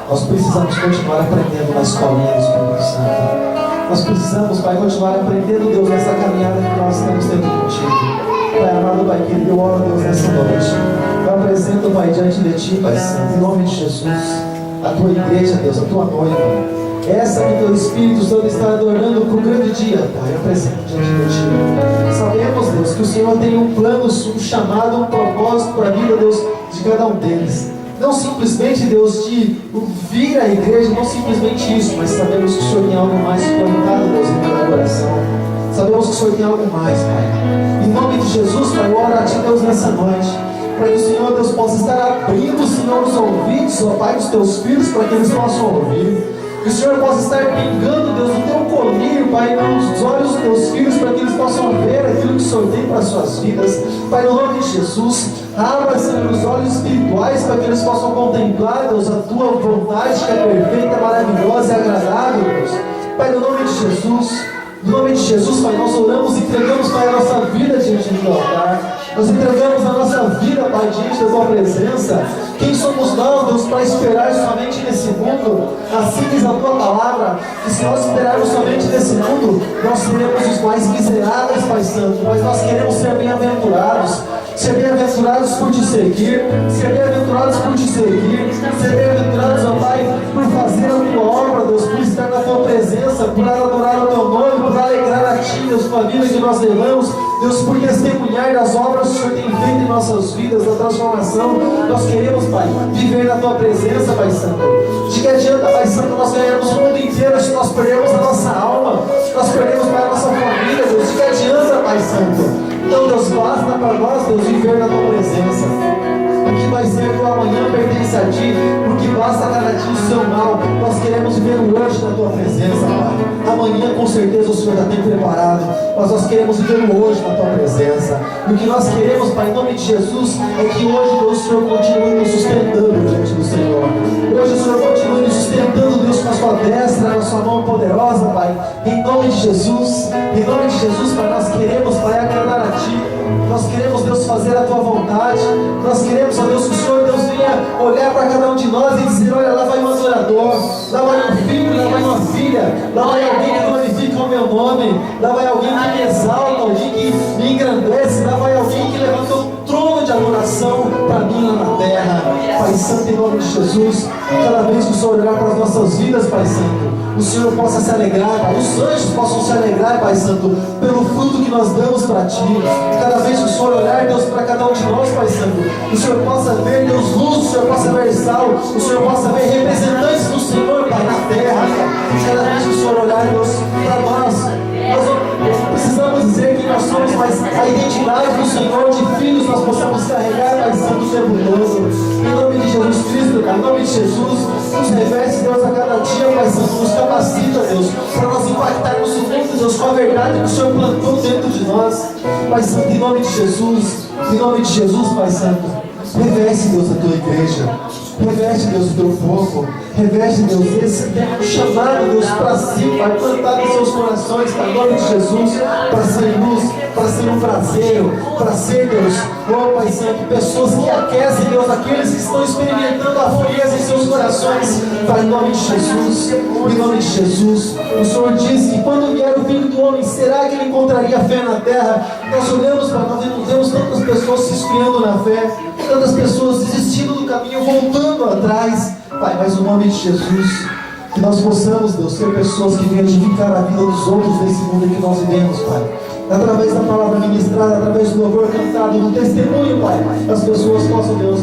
Nós precisamos continuar aprendendo na escolinha do Espírito Santo. Nós precisamos, Pai, continuar aprendendo, Deus, nessa caminhada que nós estamos tendo contigo. Pai amado, Pai querido, eu oro, Deus, nessa noite. Eu apresento, Pai, diante de Ti, Pai Santo, em nome de Jesus, a Tua igreja, Deus, a Tua noiva. Essa que Teu Espírito Santo está adorando para o grande dia, Pai, eu apresento diante de Ti. Sabemos, Deus, que o Senhor tem um plano, um chamado, um propósito para a vida, Deus, de cada um deles. Não simplesmente, Deus, de vir à igreja, não simplesmente isso, mas sabemos que o Senhor tem algo mais plantado, Deus, em cada coração. Sabemos que o Senhor tem algo mais, Pai. Em nome de Jesus, Pai, eu oro a Ti, Deus, nessa noite, para que o Senhor, Deus, possa estar abrindo, Senhor, os ouvidos, ó Pai, dos Teus filhos, para que eles possam ouvir. Que o Senhor possa estar pingando, Deus, o Teu colírio, Pai, nos olhos dos Teus filhos, para que eles possam ver aquilo que o Senhor tem para as suas vidas. Pai, no nome de Jesus, abra, Senhor, os olhos espirituais, para que eles possam contemplar, Deus, a Tua vontade, que é perfeita, maravilhosa e agradável, Deus. Pai, no nome de Jesus, no nome de Jesus, Pai, nós oramos e entregamos, Pai, a nossa vida diante do Teu altar. Nós entregamos a nossa vida, Pai, diante da Tua presença. Quem somos nós, Deus, para esperar somente nesse mundo? Assim diz a Tua palavra, que se nós esperarmos somente nesse mundo, nós seremos os mais miseráveis, Pai Santo. Mas nós queremos ser bem-aventurados. Ser bem-aventurados por Te seguir. Ser bem-aventurados por Te seguir. Ser bem-aventurados, ó Pai, por fazer a Tua obra, Deus, por estar na Tua presença, por adorar o Teu nome, por alegrar a Ti, Deus, com a vida que nós levamos, Deus, por testemunhar das obras que o Senhor tem feito em nossas vidas, da transformação. Nós queremos, Pai, viver na Tua presença, Pai Santo. De que adianta, Pai Santo, nós ganharmos o mundo inteiro se nós perdemos a nossa alma, nós perdemos, Pai, a nossa família, Deus. De que adianta, Pai Santo? Então, Deus, basta para nós, Deus, viver na Tua presença. O que vai ser do amanhã pertence a Ti, porque basta cada dia o Seu mal. Nós queremos viver hoje na Tua presença, Pai. Amanhã, com certeza, o Senhor já tem preparado, mas nós queremos viver hoje na Tua presença. E o que nós queremos, Pai, em nome de Jesus, é que hoje, Deus, o Senhor continue nos sustentando diante do Senhor. Hoje o Senhor continue nos sustentando, Deus, com a Sua destra, com a Sua mão poderosa, Pai. Em nome de Jesus, Pai, nós queremos, Pai, agradar a Ti. Nós queremos, Deus, fazer a Tua vontade. Nós queremos, ó Deus, que o Senhor, Deus, venha olhar para cada um de nós e dizer: olha, lá vai um adorador, lá vai um filho, lá vai uma filha, lá vai alguém que glorifica o Meu nome, lá vai alguém que me exalta, alguém que me engrandece, lá vai alguém que levanta o trono de adoração para mim lá na terra. Pai Santo, em nome de Jesus, cada vez que o Senhor olhar para as nossas vidas, Pai Santo, o Senhor possa se alegrar, Pai, os anjos possam se alegrar, Pai Santo, pelo fruto que nós damos para Ti. Cada vez que o Senhor olhar, Deus, para cada um de nós, Pai Santo, o Senhor possa ver, Deus, luz, o Senhor possa ver sal, o Senhor possa ver representantes do Senhor, Pai, na terra. Cada vez que o Senhor olhar, Deus, para nós precisamos dizer que nós somos, mas a identidade do Senhor, de filhos, nós possamos carregar, Pai Santo, o tempo todo. Em nome de Jesus Cristo, Pai, em nome de Jesus, nos reveste, Deus, a cada dia, Pai Santo, nos capacita, Deus, para nós impactarmos o mundo, Deus, com a verdade que o Senhor plantou dentro de nós. Pai Santo, em nome de Jesus, Pai Santo, Reveste, Deus, a tua igreja. Reveste, Deus, o teu povo. Reveste, Deus, esse chamado, Deus, para si, Pai, plantar em seus corações, Pai, em nome de Jesus, para ser luz, para ser um braseiro, para ser, Deus, oh Pai Santo, pessoas que aquecem, Deus, aqueles que estão experimentando a frieza em seus corações, Pai, em nome de Jesus, em nome de Jesus. O Senhor disse que quando vier o Filho do Homem, será que ele encontraria fé na terra? Nós olhamos para nós e não vemos tantas pessoas se esfriando na fé, tantas pessoas desistindo do caminho, voltando atrás, Pai, mas no nome de Jesus, que nós possamos, Deus, ser pessoas que venham edificar a vida dos outros nesse mundo em que nós vivemos, Pai. Através da palavra ministrada, através do louvor cantado, do testemunho, Pai, as pessoas possam, Deus,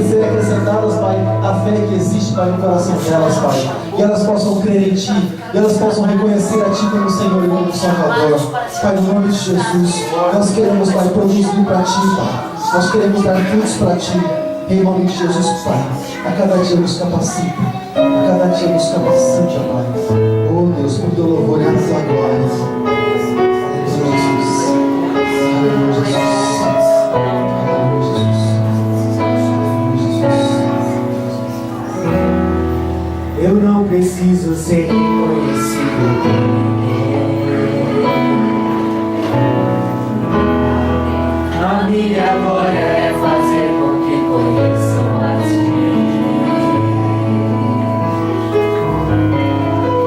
ser acrescentadas, Pai, a fé que existe, Pai, no coração delas, Pai. E elas possam crer em Ti, e elas possam reconhecer a Ti como Senhor e como Salvador. Pai, no nome de Jesus, nós queremos, Pai, produzir para Ti, Pai. Nós queremos dar frutos para Ti. Em nome de Jesus, Pai, a cada dia nos capacita, a cada dia nos capacita, Pai. Oh Deus, por teu louvor e a tua glória. Aleluia, Jesus. Aleluia, Jesus. Aleluia, Jesus. Eu não preciso ser reconhecido por ninguém. A minha glória é fazer com que conheçam a Ti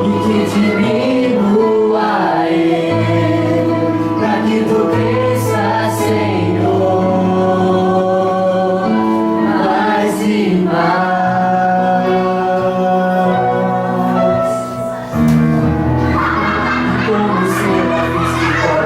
e que diminua eu, pra que Tu cresça, Senhor, mais e mais. Como será visto por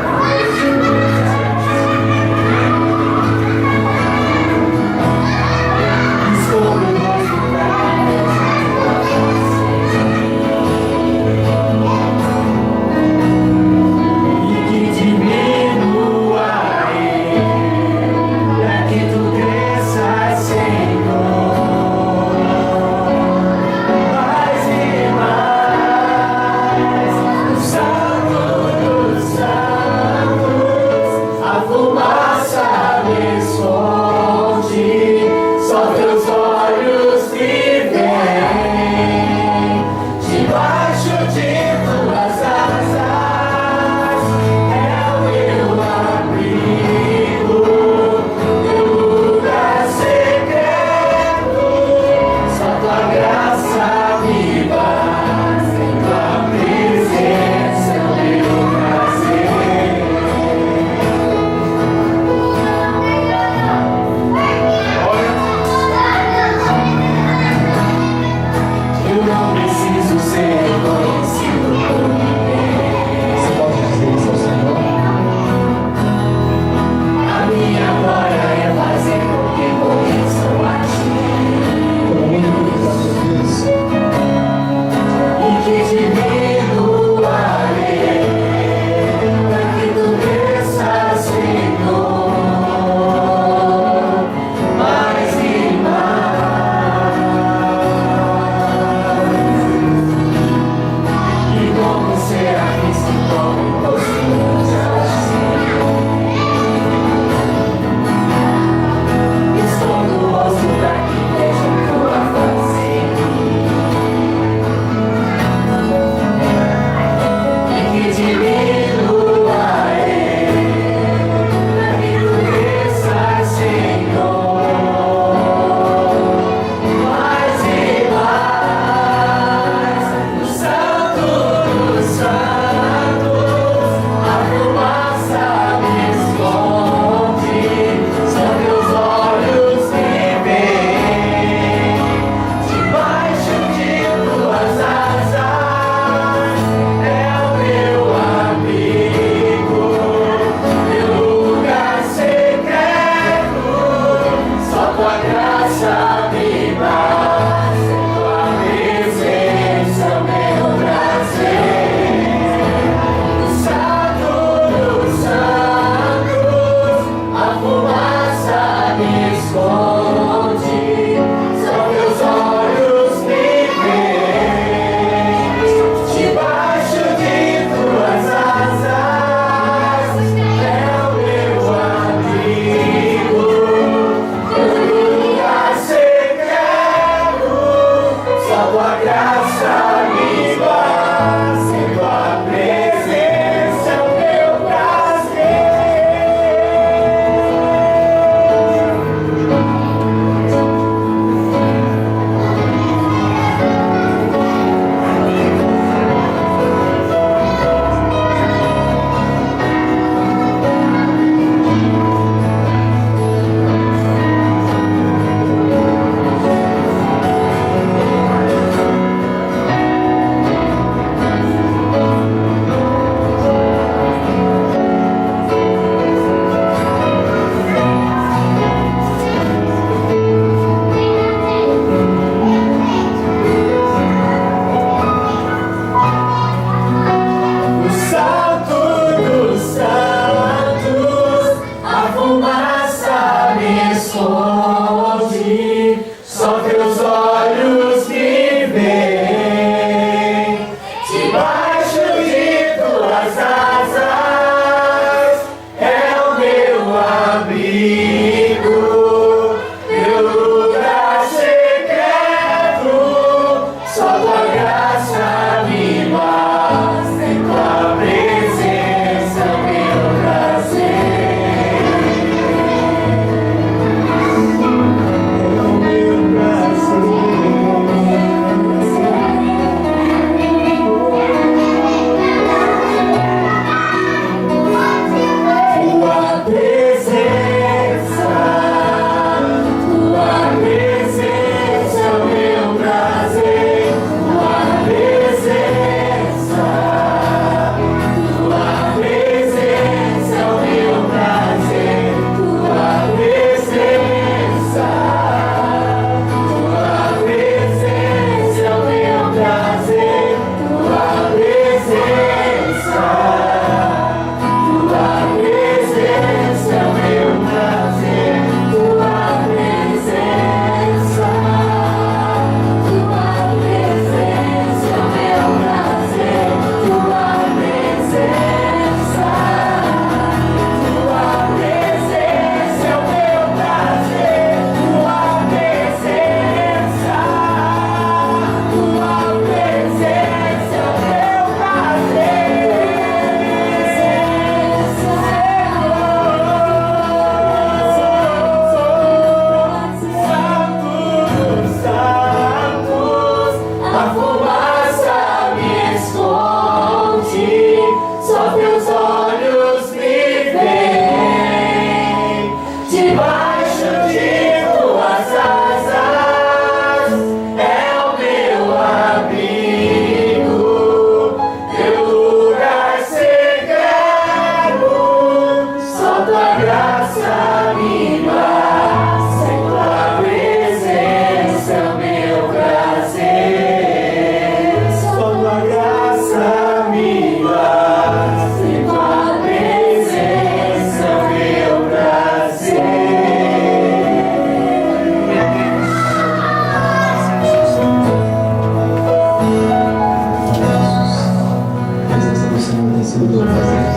sido tão presente.